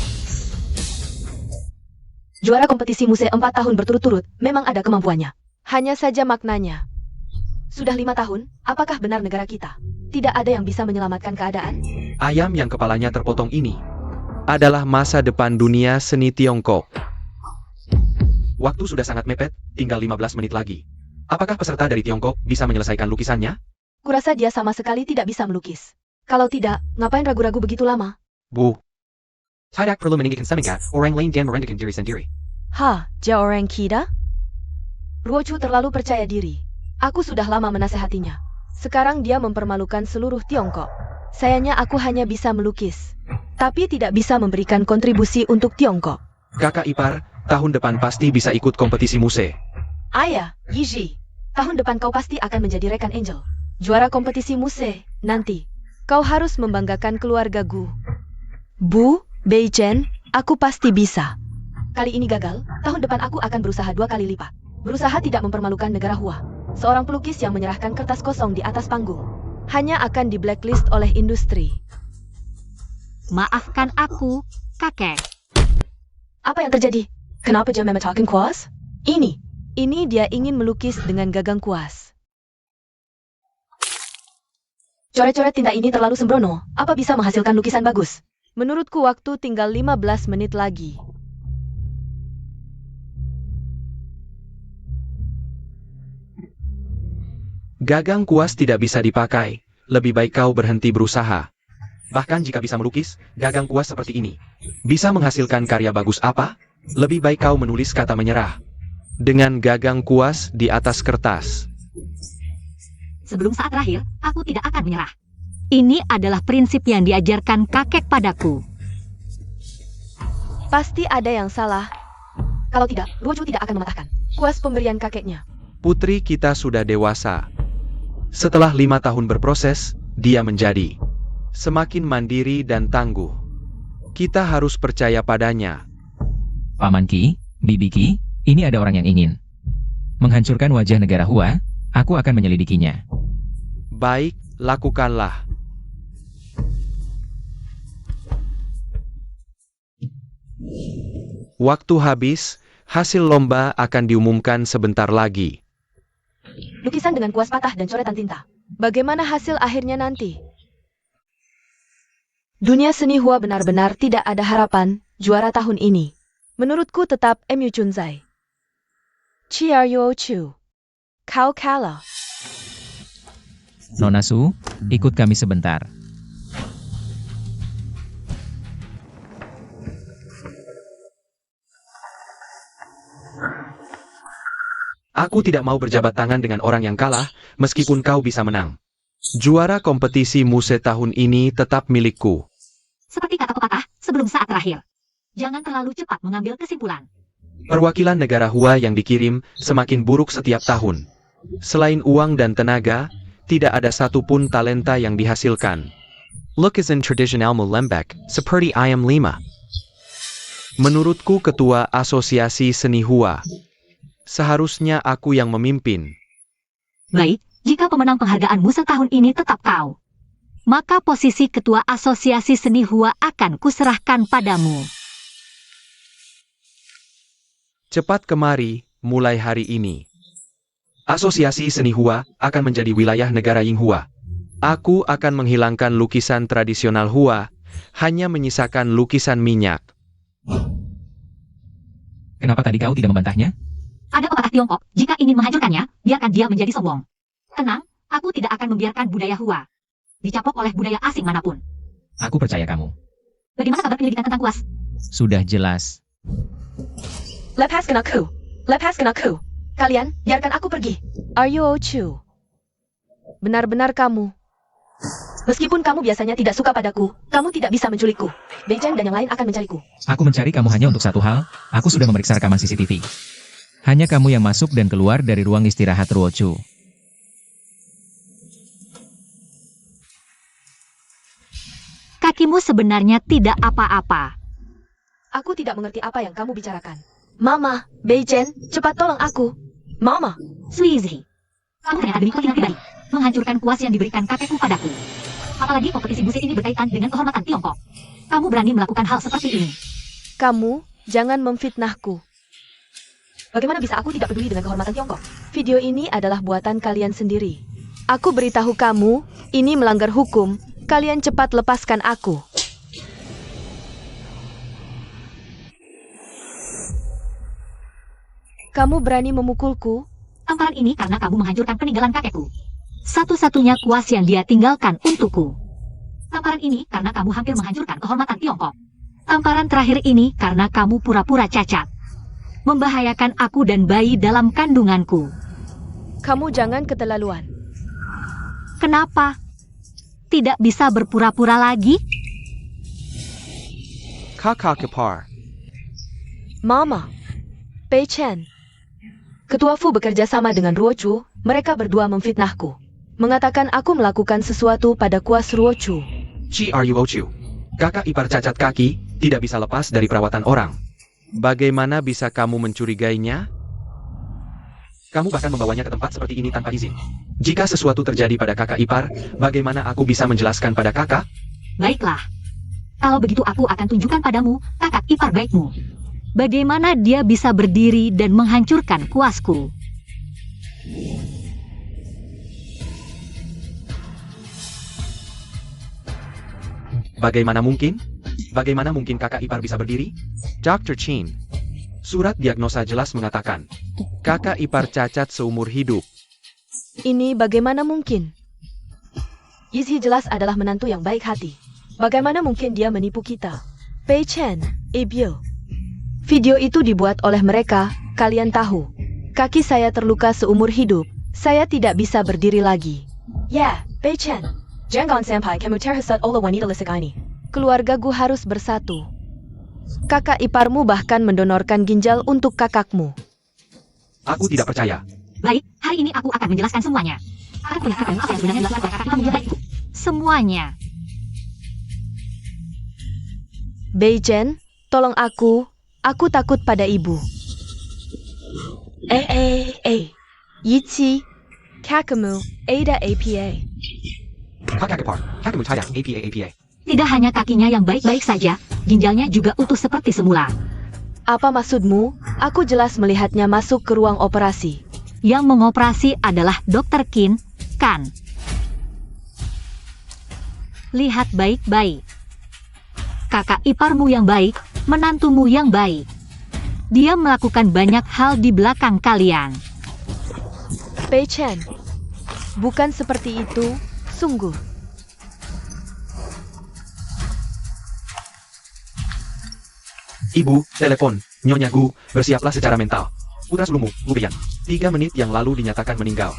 Juara kompetisi musik 4 tahun berturut-turut, memang ada kemampuannya. Hanya saja maknanya. Sudah 5 tahun, apakah benar negara kita tidak ada yang bisa menyelamatkan keadaan? Ayam yang kepalanya terpotong ini adalah masa depan dunia seni Tiongkok. Waktu sudah sangat mepet, tinggal 15 menit lagi. Apakah peserta dari Tiongkok bisa menyelesaikan lukisannya? Kurasa dia sama sekali tidak bisa melukis. Kalau tidak, ngapain ragu-ragu begitu lama? Bu. Tidak perlu meninggikan semangat, orang lain dan merendahkan diri sendiri. Dia orang kita? Ruochu terlalu percaya diri. Aku sudah lama menasehatinya. Sekarang dia mempermalukan seluruh Tiongkok. Sayangnya aku hanya bisa melukis, tapi tidak bisa memberikan kontribusi untuk Tiongkok. Kakak ipar, tahun depan pasti bisa ikut kompetisi musik. Ayah, Yizhi, tahun depan kau pasti akan menjadi rekan Angel. Juara kompetisi musik, nanti. Kau harus membanggakan keluarga Gu. Bu, Beichen, aku pasti bisa. Kali ini gagal, tahun depan aku akan berusaha 2 kali lipat. Berusaha tidak mempermalukan negara Hua. Seorang pelukis yang menyerahkan kertas kosong di atas panggung hanya akan di blacklist oleh industri. Maafkan aku, kakek. Apa yang terjadi? Kenapa dia memetakan kuas? Ini dia ingin melukis dengan gagang kuas. Coret-coret tinta ini terlalu sembrono. Apa bisa menghasilkan lukisan bagus? Menurutku waktu tinggal 15 menit lagi. Gagang kuas tidak bisa dipakai. Lebih baik kau berhenti berusaha. Bahkan jika bisa melukis, gagang kuas seperti ini bisa menghasilkan karya bagus apa? Lebih baik kau menulis kata menyerah dengan gagang kuas di atas kertas. Sebelum saat terakhir, aku tidak akan menyerah. Ini adalah prinsip yang diajarkan kakek padaku. Pasti ada yang salah. Kalau tidak, Ruochu tidak akan mematahkan kuas pemberian kakeknya. Putri kita sudah dewasa. Setelah 5 tahun berproses, dia menjadi semakin mandiri dan tangguh. Kita harus percaya padanya. Paman Ki, Bibi Ki, ini ada orang yang ingin menghancurkan wajah negara Hua. Aku akan menyelidikinya. Baik, lakukanlah. Waktu habis, Hasil lomba akan diumumkan sebentar lagi. Lukisan dengan kuas patah dan coretan tinta. Bagaimana hasil akhirnya nanti? Dunia seni hua benar-benar tidak ada harapan juara tahun ini. Menurutku tetap Mu Chunzai. Chiaryuo Chu. Kau kalah. Nona Su, ikut kami sebentar. Aku tidak mau berjabat tangan dengan orang yang kalah, meskipun kau bisa menang. Juara kompetisi Muse tahun ini tetap milikku. Seperti kata pepatah, sebelum saat terakhir. Jangan terlalu cepat mengambil kesimpulan. Perwakilan negara Hua yang dikirim semakin buruk setiap tahun. Selain uang dan tenaga, tidak ada satupun talenta yang dihasilkan. Look is in tradition ilmu lembek, seperti ayam 5. Menurutku ketua asosiasi seni Hua. Seharusnya aku yang memimpin. Baik, jika pemenang penghargaan Musa tahun ini tetap kau, maka posisi ketua asosiasi seni Hua akan kuserahkan padamu. Cepat kemari, mulai hari ini. Asosiasi seni Hua akan menjadi wilayah negara Yinghua. Aku akan menghilangkan lukisan tradisional Hua, hanya menyisakan lukisan minyak. Kenapa tadi kau tidak membantahnya? Ada pepatah Tiongkok, jika ingin menghancurkannya, biarkan dia menjadi sombong. Tenang, aku tidak akan membiarkan budaya Hua dicapok oleh budaya asing manapun. Aku percaya kamu. Bagaimana kabar penyelidikan tentang kuas? Sudah jelas. Lepaskan aku. Lepaskan aku. Kalian, biarkan aku pergi. Aryo Chu. Benar-benar kamu. Meskipun kamu biasanya tidak suka padaku, kamu tidak bisa menculikku. Beijing dan yang lain akan mencariku. Aku mencari kamu hanya untuk satu hal, aku sudah memeriksa rekaman CCTV. Hanya kamu yang masuk dan keluar dari ruang istirahat Ruochu. Kakimu sebenarnya tidak apa-apa. Aku tidak mengerti apa yang kamu bicarakan. Mama, Beijing, cepat tolong aku. Mama. Suizi, kamu ternyata demi kepentingan pribadi, menghancurkan kuas yang diberikan kakekku padaku. Apalagi kompetisi musik ini berkaitan dengan kehormatan Tiongkok. Kamu berani melakukan hal seperti ini. Kamu, jangan memfitnahku. Bagaimana bisa aku tidak peduli dengan kehormatan Tiongkok? Video ini adalah buatan kalian sendiri. Aku beritahu kamu, ini melanggar hukum. Kalian cepat lepaskan aku. Kamu berani memukulku? Tamparan ini karena kamu menghancurkan peninggalan kakekku. Satu-satunya kuas yang dia tinggalkan untukku. Tamparan ini karena kamu hampir menghancurkan kehormatan Tiongkok. Tamparan terakhir ini karena kamu pura-pura cacat. Membahayakan aku dan bayi dalam kandunganku. Kamu jangan keterlaluan. Kenapa? Tidak bisa berpura-pura lagi? Kakak kepar. Mama. Pei Chen. Ketua Fu bekerja sama dengan Ruochu, mereka berdua memfitnahku. Mengatakan aku melakukan sesuatu pada kuas Ruochu. Chiaryuochu. Kakak ipar cacat kaki, tidak bisa lepas dari perawatan orang. Bagaimana bisa kamu mencurigainya? Kamu bahkan membawanya ke tempat seperti ini tanpa izin. Jika sesuatu terjadi pada kakak ipar, bagaimana aku bisa menjelaskan pada kakak? Baiklah. Kalau begitu aku akan tunjukkan padamu kakak ipar baikmu. Bagaimana dia bisa berdiri dan menghancurkan kuasku. Bagaimana mungkin? Bagaimana mungkin kakak ipar bisa berdiri? Dr. Chin. Surat diagnosa jelas mengatakan, kakak ipar cacat seumur hidup. Ini bagaimana mungkin? Yizhi jelas adalah menantu yang baik hati. Bagaimana mungkin dia menipu kita? Pei Chen, Ebyo. Video itu dibuat oleh mereka, kalian tahu. Kaki saya terluka seumur hidup, saya tidak bisa berdiri lagi. Ya, Pei Chen. Jangan sampai kamu terhasut oleh wanita lisik ini. Keluargaku harus bersatu. Kakak iparmu bahkan mendonorkan ginjal untuk kakakmu. Aku tidak percaya. Baik, hari ini aku akan menjelaskan semuanya. Aku perlihatkan apa yang sebenarnya dilakukan oleh kakak iparmu itu. Semuanya. Beijing, tolong aku takut pada ibu. Yichi, Kakamu, Ada APA. Kakak ipar, kakakmu cacat, APA. Tidak hanya kakinya yang baik-baik saja, ginjalnya juga utuh seperti semula. Apa maksudmu? Aku jelas melihatnya masuk ke ruang operasi. Yang mengoperasi adalah Dr. Qin, kan? Lihat baik-baik. Kakak iparmu yang baik, menantumu yang baik. Dia melakukan banyak hal di belakang kalian. Bei Chen, bukan seperti itu, sungguh. Ibu, telepon. Nyonya Gu, bersiaplah secara mental. Putra sulungmu, Gu Beiyan, 3 menit yang lalu dinyatakan meninggal.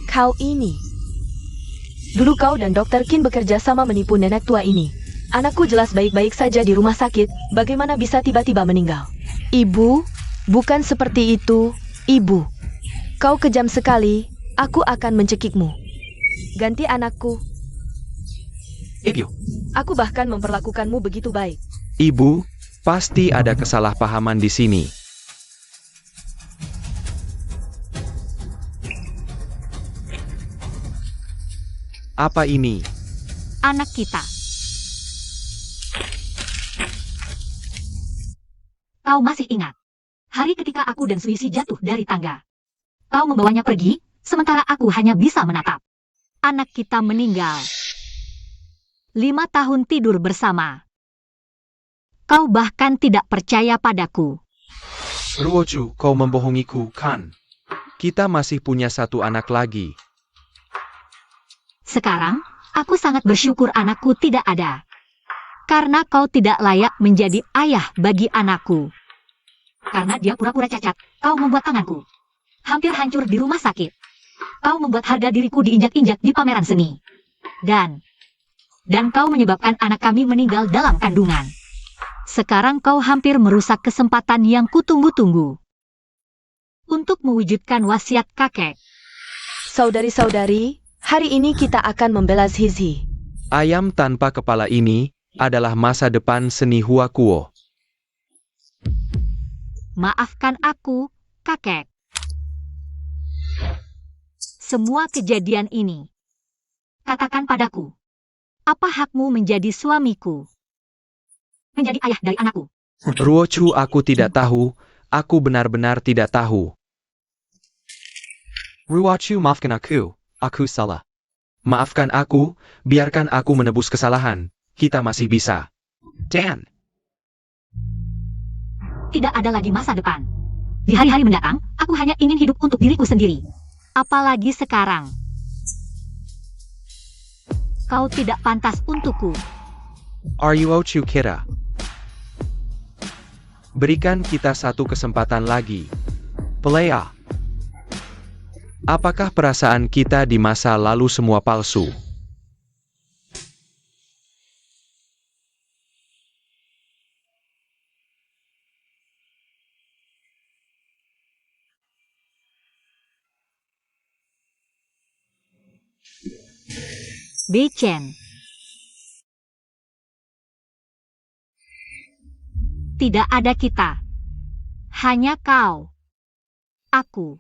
Kau ini. Dulu kau dan Dr. Qin bekerja sama menipu nenek tua ini. Anakku jelas baik-baik saja di rumah sakit, bagaimana bisa tiba-tiba meninggal? Ibu, bukan seperti itu, Ibu. Kau kejam sekali, aku akan mencekikmu. Ganti anakku. Ibu. Aku bahkan memperlakukanmu begitu baik. Ibu, pasti ada kesalahpahaman di sini. Apa ini? Anak kita. Kau masih ingat hari ketika aku dan Suisi jatuh dari tangga? Kau membawanya pergi, sementara aku hanya bisa menatap. Anak kita meninggal. 5 tahun tidur bersama. Kau bahkan tidak percaya padaku. Ruochu, kau membohongiku, kan? Kita masih punya 1 anak lagi. Sekarang, aku sangat bersyukur anakku tidak ada. Karena kau tidak layak menjadi ayah bagi anakku. Karena dia pura-pura cacat, kau membuat tanganku hampir hancur di rumah sakit. Kau membuat harga diriku diinjak-injak di pameran seni. Dan kau menyebabkan anak kami meninggal dalam kandungan. Sekarang kau hampir merusak kesempatan yang kutunggu-tunggu untuk mewujudkan wasiat kakek. Saudari-saudari, hari ini kita akan membela Zhizi. Ayam tanpa kepala ini adalah masa depan seni Hua Kuo. Maafkan aku, kakek. Semua kejadian ini. Katakan padaku, apa hakmu menjadi suamiku? Menjadi ayah dari anakku. Ruochu, aku tidak tahu. Aku benar-benar tidak tahu. Ruochu, maafkan aku. Aku salah. Maafkan aku, biarkan aku menebus kesalahan. Kita masih bisa. Dan. Tidak ada lagi masa depan. Di hari-hari mendatang, aku hanya ingin hidup untuk diriku sendiri. Apalagi sekarang. Kau tidak pantas untukku. Are you Ochu Kira? Berikan kita 1 kesempatan lagi. Pelea. Apakah perasaan kita di masa lalu semua palsu? Bei Chen. Tidak ada kita. Hanya kau. Aku.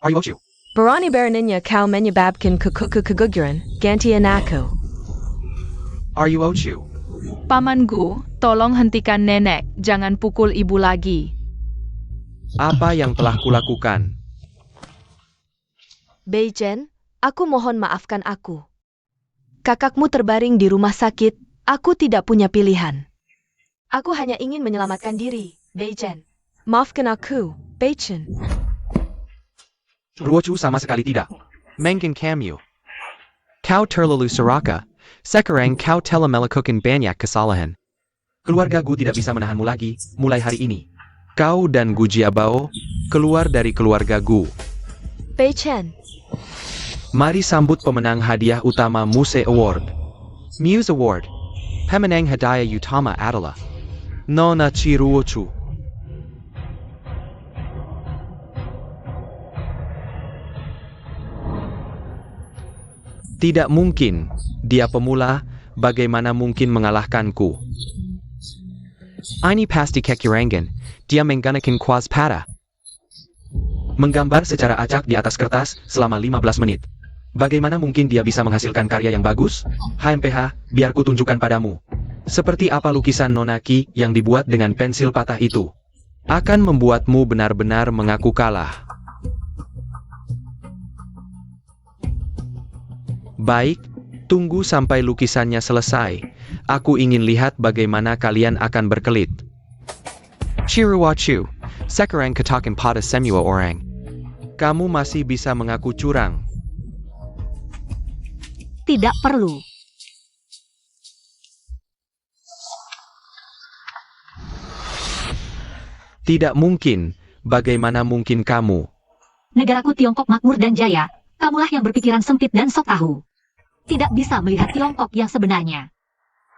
Are you Ochu? Barani Baraninya kau menyebabkan keguguran, gantian aku. Are you Ochu? Paman Gu, tolong hentikan nenek, jangan pukul ibu lagi. Apa yang telah kulakukan? Bei Chen, aku mohon maafkan aku. Kakakmu terbaring di rumah sakit, aku tidak punya pilihan. Aku hanya ingin menyelamatkan diri, Bei Chen. Maafkan aku, Bei Chen. Ruochu sama sekali tidak. Mungkin kamu. Kau terlalu serakah. Sekarang kau telah melakukan banyak kesalahan. Keluarga Gu tidak bisa menahanmu lagi, mulai hari ini. Kau dan Gu Jiabao, keluar dari keluarga Gu. Bei Chen. Mari sambut pemenang hadiah utama Muse Award. Muse Award. Pemenang hadiah utama adalah Nona Chiruochu. Tidak mungkin, dia pemula, bagaimana mungkin mengalahkanku? Ini pasti kekirangan, dia menggunakan kuaspada. Menggambar secara acak di atas kertas selama 15 menit. Bagaimana mungkin dia bisa menghasilkan karya yang bagus? HMPH, biar ku tunjukkan padamu. Seperti apa lukisan Nonaki yang dibuat dengan pensil patah itu? Akan membuatmu benar-benar mengaku kalah. Baik, tunggu sampai lukisannya selesai. Aku ingin lihat bagaimana kalian akan berkelit. Chiruwachu, sekarang katakan pada semua orang. Kamu masih bisa mengaku curang. Tidak perlu. Tidak mungkin. Bagaimana mungkin kamu? Negaraku Tiongkok makmur dan jaya. Kamulah yang berpikiran sempit dan sok tahu. Tidak bisa melihat Tiongkok yang sebenarnya.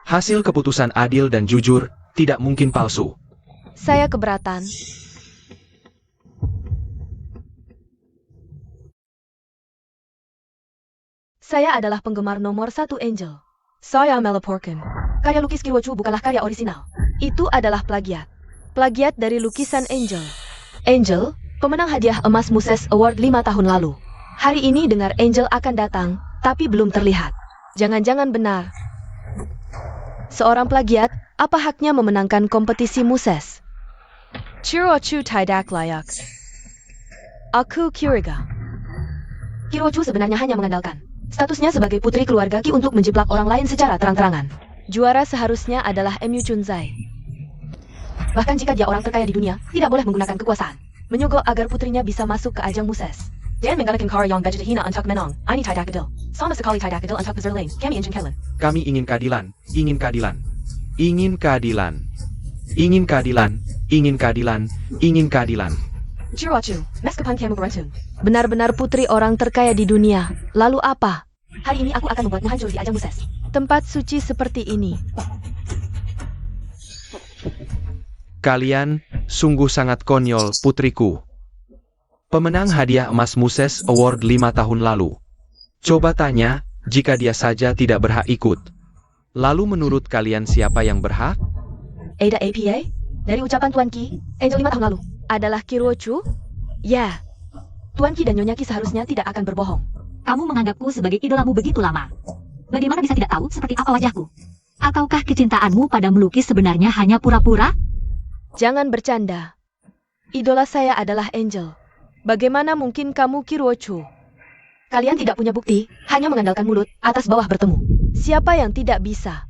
Hasil keputusan adil dan jujur, tidak mungkin palsu. Saya keberatan. Saya adalah penggemar nomor 1 Angel. Saya melaporkan. Karya lukis Kirochu bukanlah karya orisinal. Itu adalah plagiat. Plagiat dari lukisan Angel. Angel, pemenang hadiah emas Muses Award 5 tahun lalu. Hari ini dengar Angel akan datang, tapi belum terlihat. Jangan-jangan benar. Seorang plagiat, apa haknya memenangkan kompetisi Muses? Kirochu tidak layak. Aku curiga. Kirochu sebenarnya hanya mengandalkan statusnya sebagai putri keluarga Qi untuk menjiplak orang lain secara terang-terangan. Juara seharusnya adalah Mu Chunzai. Bahkan jika dia orang terkaya di dunia, tidak boleh menggunakan kekuasaan. Menyogok agar putrinya bisa masuk ke ajang Muses. Dan menggalakkan karya yang budget hina untuk menang. Ini tidak adil. Sama sekali tidak adil untuk peserta lain. Kami ingin keadilan. Kami ingin keadilan, ingin keadilan. Ingin keadilan. Ingin keadilan, ingin keadilan, ingin keadilan. Chirochu, meskipun kamu beruntung. Benar-benar putri orang terkaya di dunia. Lalu apa? Hari ini aku akan membuatmu hancur di ajang Muses. Tempat suci seperti ini. Kalian sungguh sangat konyol, putriku. Pemenang hadiah emas Muses Award 5 tahun lalu. Coba tanya, jika dia saja tidak berhak ikut. Lalu menurut kalian siapa yang berhak? Ada APA? Dari ucapan Tuan Qi, Angel 5 tahun lalu. Adalah Kirochu? Ya. Tuan Qi dan Nyonya Qi seharusnya tidak akan berbohong. Kamu menganggapku sebagai idolamu begitu lama. Bagaimana bisa tidak tahu seperti apa wajahku? Ataukah kecintaanmu pada melukis sebenarnya hanya pura-pura? Jangan bercanda. Idola saya adalah Angel. Bagaimana mungkin kamu Kirochu? Kalian tidak punya bukti, hanya mengandalkan mulut, atas bawah bertemu. Siapa yang tidak bisa?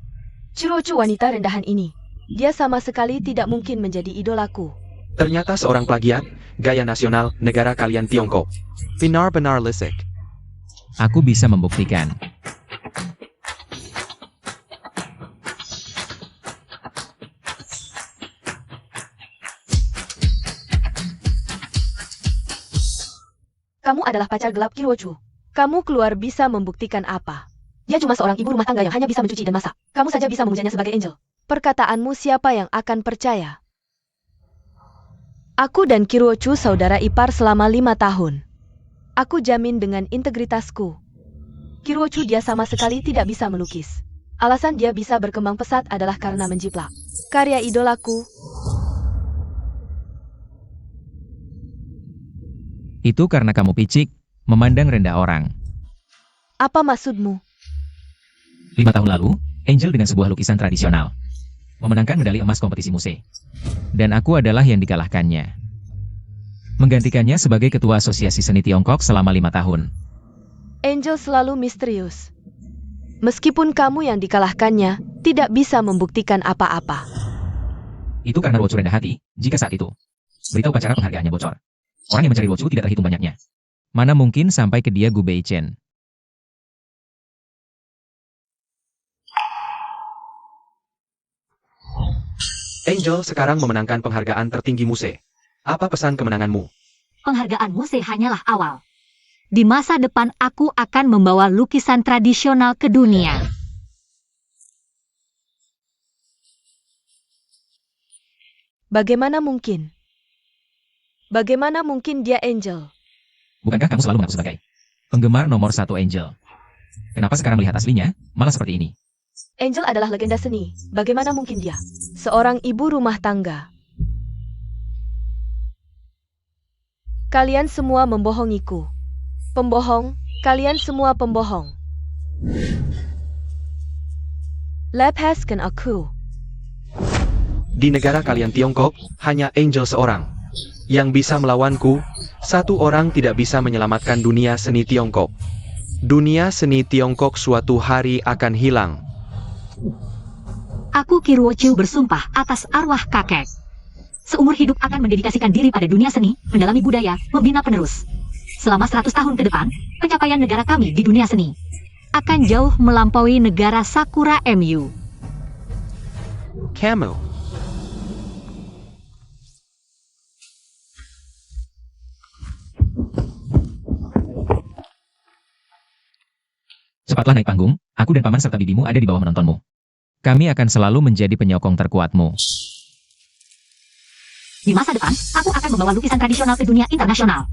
Kirochu wanita rendahan ini. Dia sama sekali tidak mungkin menjadi idolaku. Ternyata seorang plagiat, gaya nasional, negara kalian Tiongkok. Benar-benar lisik. Aku bisa membuktikan. Kamu adalah pacar gelap Kirochu. Kamu keluar bisa membuktikan apa? Dia cuma seorang ibu rumah tangga yang hanya bisa mencuci dan masak. Kamu saja bisa memujanya sebagai Angel. Perkataanmu siapa yang akan percaya? Aku dan Kirochu saudara ipar selama 5 tahun. Aku jamin dengan integritasku. Kirochu dia sama sekali tidak bisa melukis. Alasan dia bisa berkembang pesat adalah karena menjiplak karya idolaku. Itu karena kamu picik, memandang rendah orang. Apa maksudmu? 5 tahun lalu, Angel dengan sebuah lukisan tradisional memenangkan medali emas kompetisi Muse. Dan aku adalah yang dikalahkannya. Menggantikannya sebagai ketua Asosiasi Seni Tiongkok selama 5 tahun. Angel selalu misterius. Meskipun kamu yang dikalahkannya, tidak bisa membuktikan apa-apa. Itu karena Ruochu rendah hati, jika saat itu berita upacara penghargaannya bocor. Orang yang mencari Ruochu tidak terhitung banyaknya. Mana mungkin sampai ke dia Gu Beichen. Angel sekarang memenangkan penghargaan tertinggi Muse. Apa pesan kemenanganmu? Penghargaanmu hanyalah awal. Di masa depan aku akan membawa lukisan tradisional ke dunia. Bagaimana mungkin? Bagaimana mungkin dia Angel? Bukankah kamu selalu mengaku sebagai penggemar nomor 1 Angel? Kenapa sekarang melihat aslinya, malah seperti ini? Angel adalah legenda seni. Bagaimana mungkin dia? Seorang ibu rumah tangga. Kalian semua membohongiku. Pembohong, kalian semua pembohong. Lepaskan aku. Di negara kalian Tiongkok, hanya Angel seorang yang bisa melawanku. Satu orang tidak bisa menyelamatkan dunia seni Tiongkok. Dunia seni Tiongkok suatu hari akan hilang. Aku Kiruochu bersumpah atas arwah kakek. Seumur hidup akan mendedikasikan diri pada dunia seni, mendalami budaya, membina penerus. Selama 100 tahun ke depan, pencapaian negara kami di dunia seni akan jauh melampaui negara Sakura MU. Kamu. Cepatlah naik panggung, aku dan paman serta bibimu ada di bawah menontonmu. Kami akan selalu menjadi penyokong terkuatmu. Di masa depan, aku akan membawa lukisan tradisional ke dunia internasional.